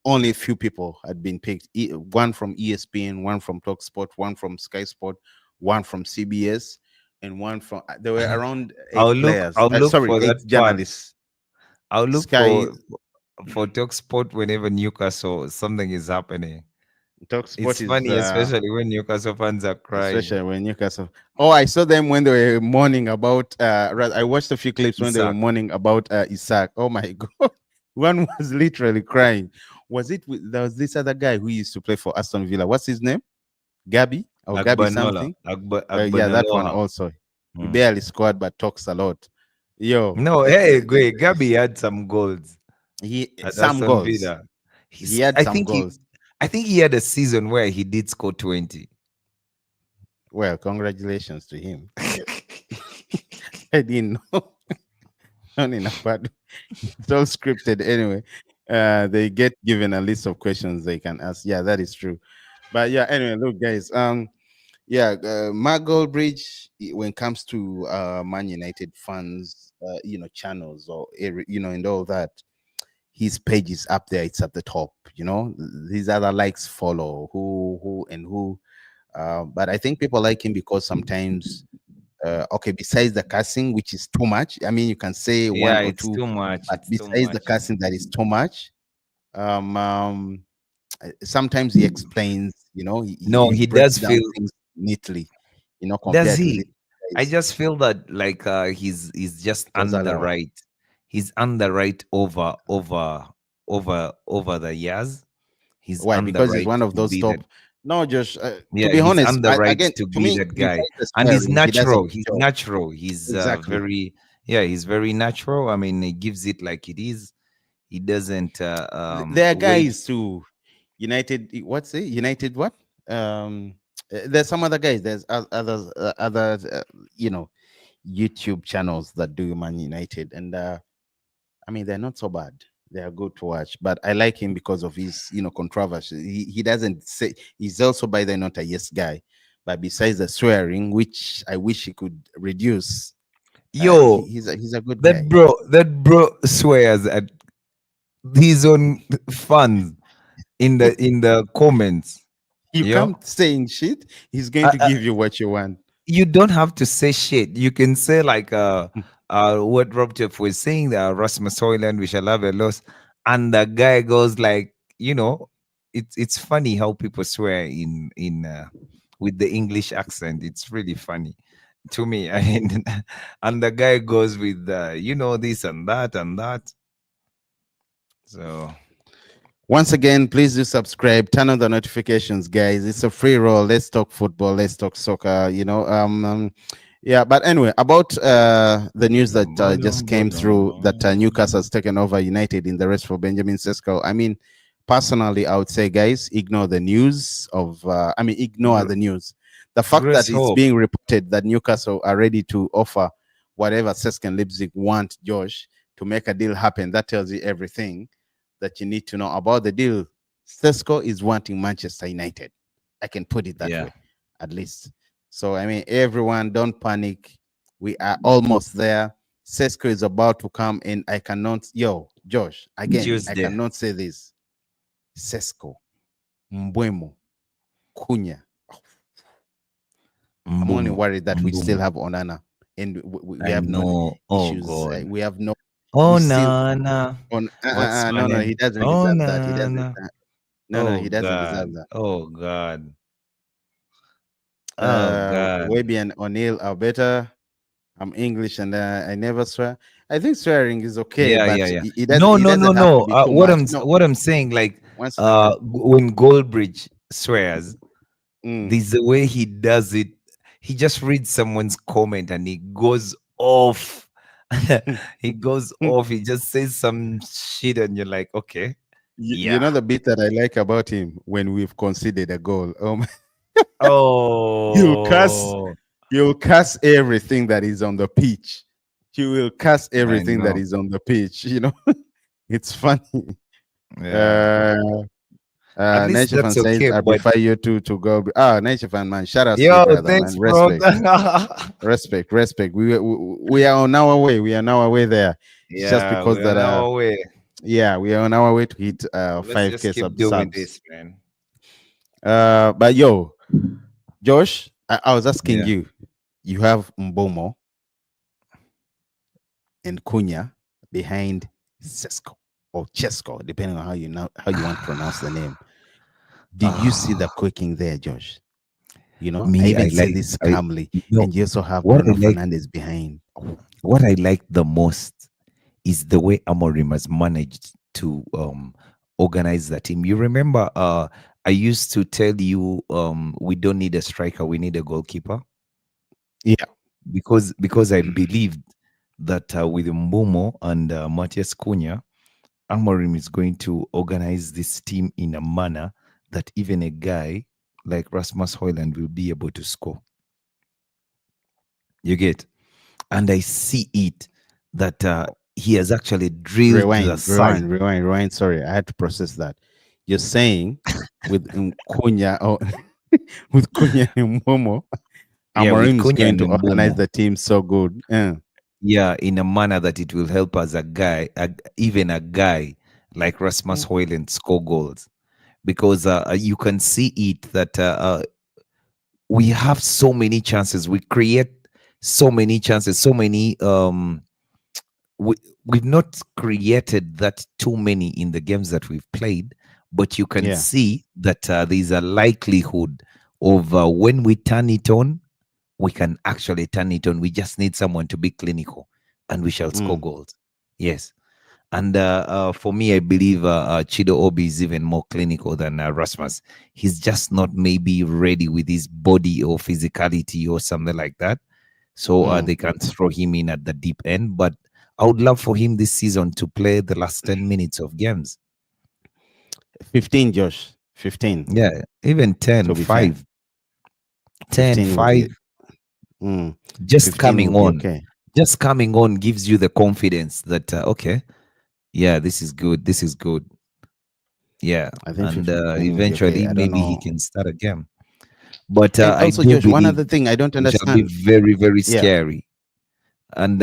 S1: only a few people had been picked. One from ESPN, one from Talksport, one from Sky Sport, one from CBS, and one from there were around eight players.
S2: I'll look
S1: Sorry,
S2: for
S1: eight
S2: that part.
S1: journalists.
S2: I'll look
S1: Sky
S2: for talk sport whenever Newcastle something is happening.
S1: Talksport
S2: It's
S1: is
S2: funny, especially when Newcastle fans are crying.
S1: especially when Newcastle. Oh, I saw them when they were mourning about. I watched a few clips when they were
S2: Isaac.
S1: mourning about Isaac. Oh my god, one was literally crying. Was it? There was this other guy who used to play for Aston Villa. What's his name? Gabby or Gabby
S2: Agbanola.
S1: something? Yeah, that one
S2: Agbanoloha.
S1: also. He
S2: Hmm.
S1: barely scored but talks a lot. Yo,
S2: No, hey, wait, Gabby had some goals
S1: he
S2: at
S1: some
S2: Aston
S1: goals.
S2: Villa.
S1: He
S2: He's
S1: had some goals.
S2: I think he had a season where he did score 20.
S1: Well, congratulations to him. I didn't know. Not in a bad. It's all scripted anyway. They get given a list of questions they can ask. Yeah, that is true. But yeah, anyway, look, guys. Yeah, Mark Goldbridge. When it comes to Man United fans, channels or and all that, his page is up there. It's at the top. These other likes follow who and who. But I think people like him because sometimes okay, besides the cussing, which is too much. I mean, you can say one
S2: Yeah,
S1: or
S2: it's
S1: two,
S2: too much.
S1: but
S2: It's too
S1: besides the
S2: much.
S1: cussing, that is too much. Um, um, Sometimes he explains,
S2: No,
S1: he
S2: he
S1: breaks
S2: does
S1: down
S2: feel.
S1: things neatly,
S2: Does
S1: compared to this
S2: he? I
S1: guys.
S2: just feel that like he's just
S1: Tozalawa.
S2: underwrite. He's underwrite over the years. He's
S1: Why? Because he's
S2: underwrite
S1: one of
S2: to
S1: those
S2: be that.
S1: top. No, Josh. To
S2: Yeah,
S1: be
S2: he's
S1: honest,
S2: underwrite
S1: again,
S2: to
S1: to
S2: be
S1: me,
S2: that guy,
S1: besides the
S2: and he's
S1: swearing, he does a
S2: natural.
S1: good
S2: He's
S1: job.
S2: natural. He's
S1: Exactly.
S2: very yeah. He's very natural. I mean, he gives it like it is. He doesn't
S1: There are
S2: wait.
S1: guys too. United. What's it? United. What? Um. There's some other guys. There's others. Other. You know, YouTube channels that do Man United, and I mean they're not so bad. They are good to watch, but I like him because of his controversy. He doesn't say he's also by the not a yes guy, but besides the swearing, which I wish he could reduce,
S2: Yo,
S1: he's a good guy.
S2: that bro swears at his own fans in the comments.
S1: You
S2: Yo,
S1: come saying shit, he's going to give you what you want.
S2: you don't have to say shit. You can say like what Rob Jeff was saying, Rasmus Hojlund, we shall have a loss. And the guy goes like, it's funny how people swear in with the English accent. It's really funny to me. I mean, and the guy goes with this and that and that. So
S1: Once again, please do subscribe, turn on the notifications, guys. It's a free roll. Let's talk football, let's talk soccer, yeah, but anyway, about the news that just came through that Newcastle has taken over United in the race for Benjamin Sesko. I mean, personally, I would say, guys, ignore the news of, ignore
S2: Gr-
S1: the news. The fact that
S2: Grace
S1: it's
S2: Hope.
S1: being reported that Newcastle are ready to offer whatever Sesko and Leipzig want, Josh, to make a deal happen, that tells you everything that you need to know about the deal. Sesko is wanting Manchester United. I can put it that
S2: Yeah.
S1: way, at least. So, I mean, everyone, don't panic. We are almost there. Sesko is about to come in. I cannot, Josh, again, I
S2: Tuesday.
S1: cannot say this. Sesko, Mbwemo, Cunha. I'm only
S2: Mbumo.
S1: worried that we still
S2: Mbumo.
S1: have Onana and we
S2: I
S1: have no
S2: know. Oh
S1: issues.
S2: God.
S1: We have no,
S2: Oh
S1: we still,
S2: Nana. What's my
S1: no,
S2: name?
S1: he doesn't
S2: Oh
S1: deserve that. He doesn't,
S2: Nana.
S1: no,
S2: Oh
S1: he doesn't
S2: God.
S1: deserve that.
S2: Oh God. Oh God.
S1: Webby and O'Neill are better. I'm English and I never swear. I think swearing is okay,
S2: Yeah,
S1: but
S2: yeah, yeah.
S1: it doesn't
S2: No, no, no,
S1: have to
S2: no.
S1: be too
S2: What
S1: much.
S2: I'm
S1: No,
S2: what I'm saying, like,
S1: once in a while.
S2: when Goldbridge swears,
S1: Mm.
S2: there's a way he does it. He just reads someone's comment and he goes off. He goes off. He just says some shit, and you're like, okay,
S1: You know
S2: yeah.
S1: the bit that I like about him when we've conceded a goal. He'll cuss.
S2: Oh,
S1: He'll cuss everything that is on the pitch. He will cuss
S2: I
S1: everything that
S2: know.
S1: is on the pitch. It's funny.
S2: Yeah.
S1: Uh,
S2: At least
S1: Nature fan
S2: that's
S1: says,
S2: okay.
S1: I
S2: But
S1: prefer you to go. Ah, Nature fan, man. Shout out to you,
S2: yo,
S1: brother,
S2: thanks,
S1: man.
S2: bro.
S1: Respect. Respect. We are on our way. We are on our way there. It's just
S2: Yeah,
S1: because
S2: we're
S1: that
S2: on our way.
S1: yeah, we are on our way to hit
S2: Let's just
S1: 5K
S2: keep doing
S1: subs.
S2: this, man.
S1: But yo, Josh, I was asking
S2: Yeah.
S1: you, you have Mbomo and Cunha behind Sesko or Chesko, depending on how you want to pronounce the name. Did you see the
S2: Ah,
S1: cooking there, Josh? I
S2: me,
S1: even
S2: I
S1: said
S2: like
S1: this
S2: I
S1: calmly,
S2: you know
S1: and you also have
S2: what I
S1: Bruno
S2: like
S1: Fernandez behind. Oh,
S2: what I like the most is the way Amorim has managed to organize that team. You remember, I used to tell you, we don't need a striker, we need a goalkeeper,
S1: yeah.
S2: because I believed that with Mbomo and Matias Cunha, Amorim is going to organize this team in a manner that even a guy like Rasmus Hojlund will be able to score. You get? And I see it that he has actually drilled the side.
S1: Rewind. Sorry, I had to process that. You're saying with Cunha or with Cunha and Momo,
S2: Yeah, with
S1: Amorim is
S2: Cunha
S1: going
S2: and
S1: to organize
S2: Mbomo.
S1: the team so good.
S2: Yeah, in a manner that it will help us even a guy like Rasmus
S1: Mm,
S2: Hojlund score goals. Because you can see it that we have so many chances. We create so many chances, so many we, we've not created that too many in the games that we've played, but you can
S1: yeah.
S2: see that there's a likelihood of when we turn it on, we can actually turn it on. We just need someone to be clinical and we shall score
S1: Mm,
S2: goals. Yes. And for me, I believe Chido Obi is even more clinical than Rasmus. He's just not maybe ready with his body or physicality or something like that. So
S1: mm.
S2: they can throw him in at the deep end. But I would love for him this season to play the last 10 minutes of games.
S1: 15, Josh. 15
S2: Yeah, even 10,
S1: to be fair.
S2: 5, 10,
S1: 15 will
S2: 5.
S1: be mm,
S2: Just
S1: 15 will
S2: coming
S1: be
S2: on.
S1: okay.
S2: Just coming on gives you the confidence that, okay, yeah, this is good. This is good. Yeah.
S1: I think
S2: And
S1: 15 will be okay.
S2: eventually,
S1: I don't
S2: maybe he
S1: know.
S2: can start a game. But
S1: And
S2: I
S1: also,
S2: do
S1: Josh, one
S2: believe
S1: other thing I don't
S2: we shall be
S1: understand.
S2: very, very
S1: Yeah.
S2: scary. And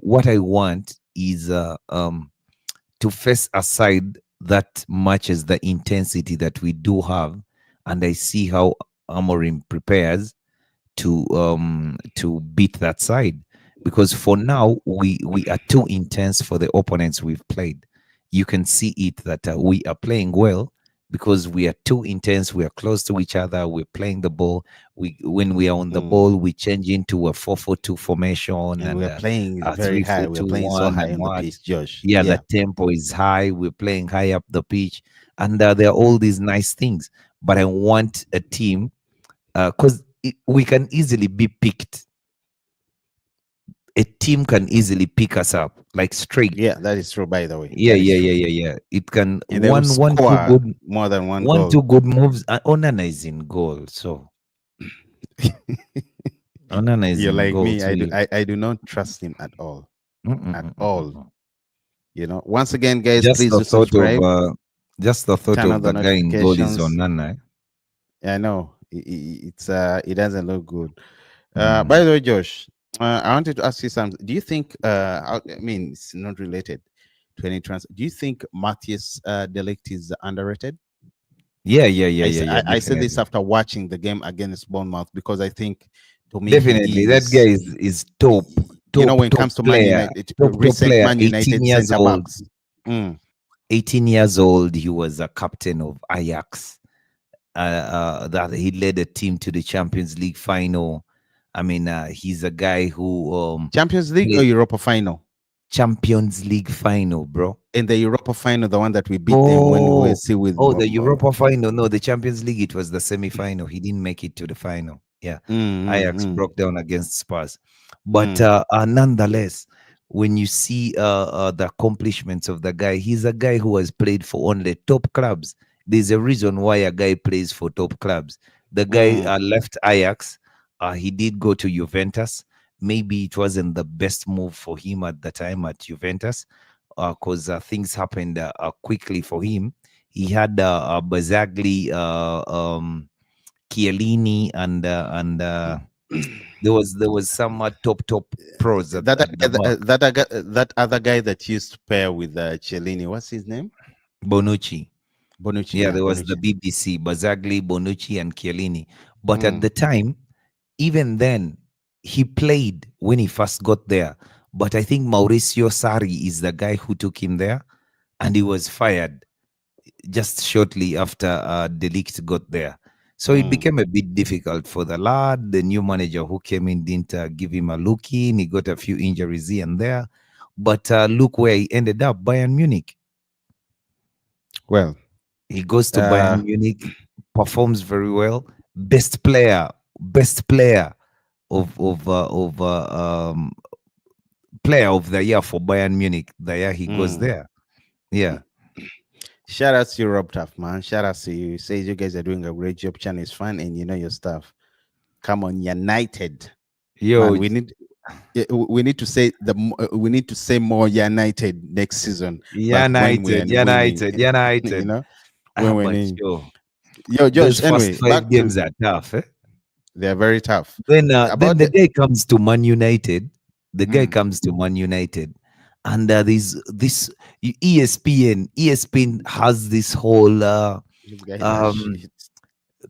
S2: what I want is to face aside that matches the intensity that we do have, and I see how Amorim prepares to beat that side, because for now we are too intense for the opponents we've played. You can see it that we are playing well because we are too intense. We are close to each other. We're playing the ball. We When we are on the
S1: Mm.
S2: ball, we change into a 4-4-2 formation
S1: And
S2: and
S1: we're playing
S2: a
S1: very
S2: three
S1: high.
S2: four
S1: We're
S2: two
S1: playing so
S2: one
S1: high
S2: and
S1: on the
S2: what.
S1: pitch, Josh.
S2: Yeah, the
S1: Yeah.
S2: tempo is high. We're playing high up the pitch, and there are all these nice things. But I want a team because we can easily be picked. A team can easily pick us up like straight.
S1: Yeah, that is true, by the way.
S2: Yeah,
S1: That is
S2: yeah,
S1: true.
S2: yeah, yeah, yeah. It can
S1: And they will score more than one
S2: one
S1: goal.
S2: two good moves. Onana is in goal, so Onana is
S1: You're
S2: in
S1: like
S2: goal.
S1: me.
S2: So you,
S1: I do not trust him at all. At all.
S2: mm.
S1: Once again, guys,
S2: Just
S1: please
S2: the
S1: do
S2: thought of
S1: subscribe.
S2: just the thought
S1: Turn on
S2: of
S1: the
S2: the guy in goal is
S1: notifications.
S2: Onana.
S1: Yeah, I know. It doesn't look good.
S2: Mm.
S1: By the way, Josh, I wanted to ask you something. Do you think I mean it's not related to any trans. Do you think Matthias Delict is underrated?
S2: Yeah, yeah, yeah, yeah, yeah.
S1: I said this
S2: Definitely,
S1: after watching the game against Bournemouth because I think to me
S2: definitely.
S1: he
S2: That guy
S1: is
S2: is top,
S1: when it
S2: top
S1: comes to Man
S2: player,
S1: United,
S2: top
S1: recent
S2: player.
S1: Man
S2: 18
S1: United
S2: years
S1: centre
S2: old.
S1: backs. Mm,
S2: 18 years old. He was a captain of Ajax. That he led a team to the Champions League final. I mean, he's a guy who
S1: Champions League or
S2: played
S1: Europa final?
S2: Champions League final, bro.
S1: In the Europa final, the one that we beat them when we were
S2: Oh,
S1: still with.
S2: oh, the Europa final. No, the Champions League. It was the semi-final. He didn't make it to the final. Yeah, Ajax
S1: Mm.
S2: broke down against Spurs. But
S1: Mm.
S2: nonetheless, when you see the accomplishments of the guy, he's a guy who has played for only top clubs. There's a reason why a guy plays for top clubs. The guy
S1: Mm.
S2: left Ajax. He did go to Juventus. Maybe it wasn't the best move for him at the time at Juventus, because things happened quickly for him. He had Bazzagli, Chiellini, and there was some top pros
S1: That
S2: at the back.
S1: that other guy that used to pair with Cellini, what's his name?
S2: Bonucci.
S1: Bonucci.
S2: Yeah,
S1: Yeah,
S2: there was the
S1: Bonucci.
S2: BBC, Bazzagli, Bonucci, and Chiellini. But at
S1: Mm.
S2: the time, even then, he played when he first got there. But I think Mauricio Sarri is the guy who took him there, and he was fired just shortly after De Ligt got there. So it
S1: Mm.
S2: became a bit difficult for the lad. The new manager who came in didn't give him a look in. He got a few injuries here and there. But look where he ended up, Bayern Munich.
S1: Well,
S2: He goes to
S1: uh,
S2: Bayern Munich, performs very well. Best player of player of the year for Bayern Munich. The year he goes
S1: mm.
S2: there. Yeah.
S1: Shout out to you, Rob Tough, man. Shout out to you. Says you guys are doing a great job. Channel is fun and you know your stuff. Come on, United,
S2: Yo,
S1: man. We need to say we need to say more United next season. Like when we are
S2: United,
S1: winning,
S2: United,
S1: you
S2: United.
S1: know, when we're
S2: But
S1: winning.
S2: yo,
S1: Yo,
S2: those
S1: Josh.
S2: first
S1: Anyway,
S2: five
S1: back
S2: games
S1: to
S2: are tough. Eh?
S1: they're very tough.
S2: Then
S1: About
S2: the
S1: the
S2: guy comes to Man United. The guy
S1: mm,
S2: comes to Man United, and there's this ESPN has this whole
S1: this guy that
S2: um
S1: shit.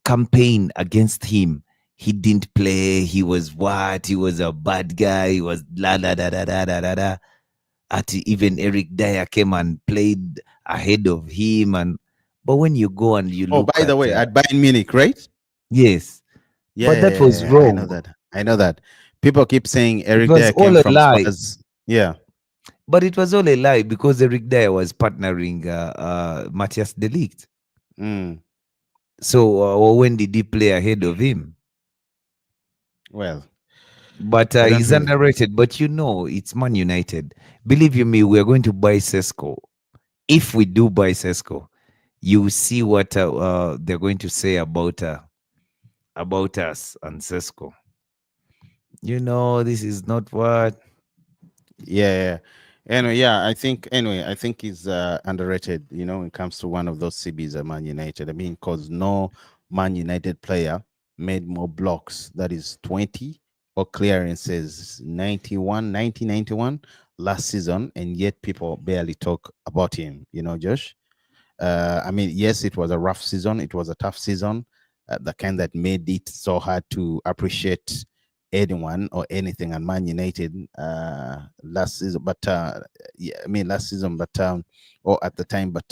S2: campaign against him. He didn't play. He was what? He was a bad guy. He was la la da da da da da da. At even Eric Dyer came and played ahead of him, and but when you go and you
S1: Oh,
S2: look
S1: by
S2: at
S1: the way, at Bayern Munich, right?
S2: yes,
S1: Yeah,
S2: but
S1: yeah,
S2: that
S1: yeah,
S2: was
S1: yeah, I know
S2: wrong.
S1: that. I know that. People keep saying
S2: It
S1: Eric
S2: was
S1: Dyer came
S2: all a
S1: from
S2: lie.
S1: Spurs. Yeah.
S2: But it was all a lie because Eric Dyer was partnering Matthias de Ligt.
S1: Mm.
S2: So when did he play ahead of him?
S1: Well,
S2: But
S1: I don't
S2: he's
S1: really.
S2: underrated. But you know, it's Man United. Believe you me, we're going to buy Sesko. If we do buy Sesko, you see what they're going to say about us and Sesko. You know, this is not what.
S1: Yeah, yeah. Anyway, yeah, I think he's underrated, you know, when it comes to one of those CBs at Man United. I mean, because no Man United player made more blocks, that is 20, or clearances 1991 last season, and yet people barely talk about him, you know, Josh. I mean, yes, it was a rough season. It was a tough season, the kind that made it so hard to appreciate anyone or anything at Man United last season. But yeah, I mean, last season, but or at the time. But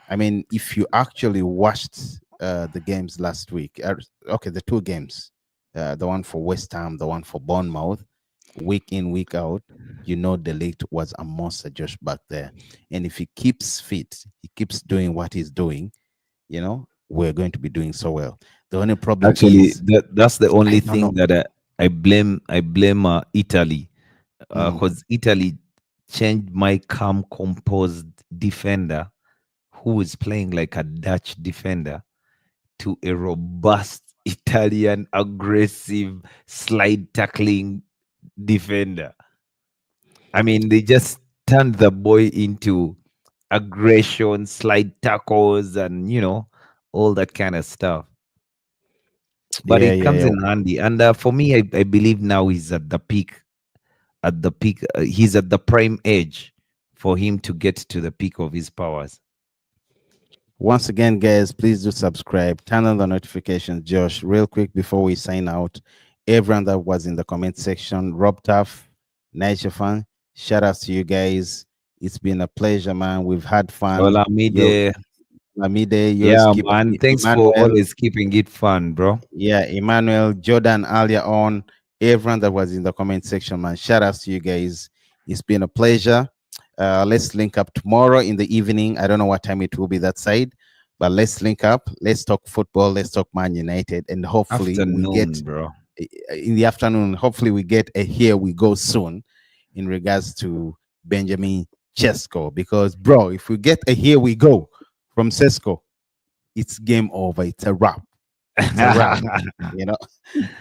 S1: I mean, if you actually watched the games last week, okay, the two games, the one for West Ham, the one for Bournemouth, week in, week out, you know, the league was a monster just back there. And if he keeps fit, he keeps doing what he's doing, you know, we're going to be doing so well. The only problem
S2: Actually,
S1: is,
S2: that's the
S1: I
S2: only
S1: don't
S2: thing
S1: know.
S2: that I blame Italy,
S1: Mm.
S2: because Italy changed my calm, composed defender who was playing like a Dutch defender to a robust Italian, aggressive, slide tackling defender. I mean, they just turned the boy into aggression, slide tackles, and all that kind of stuff. But
S1: Yeah,
S2: it
S1: yeah,
S2: comes
S1: yeah.
S2: in handy. And for me, I believe now he's at the peak. At the peak, he's at the prime age for him to get to the peak of his powers.
S1: Once again, guys, please do subscribe, turn on the notifications. Josh, real quick before we sign out, everyone that was in the comment section, Rob Tuff, Nature Fan, shout out to you guys. It's been a pleasure, man. We've had fun.
S2: Hola,
S1: Yo,
S2: Mide.
S1: Lamide, yours
S2: Yeah,
S1: keep
S2: man. Thanks for
S1: Emmanuel.
S2: always keeping it fun, bro.
S1: Yeah, Emmanuel, Jordan earlier on, everyone that was in the comment section, man. Shout outs to you guys. It's been a pleasure. Let's link up tomorrow in the evening. I don't know what time it will be that side, but let's link up. Let's talk football. Let's talk Man United, and hopefully we get
S2: Afternoon, bro.
S1: in the afternoon. Hopefully we get a here we go soon in regards to Benjamin Sesko, because bro, if we get a here we go from Sesko, it's game over. It's a wrap. It's a wrap. You know.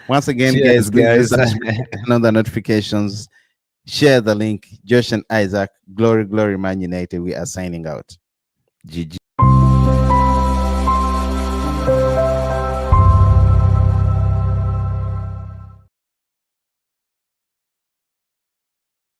S1: Once again, guys,
S2: Cheers,
S1: please do
S2: guys.
S1: subscribe, turn on the notifications, share the link. Josh and Isaac, glory, glory, Man United. We are signing out.
S2: GG.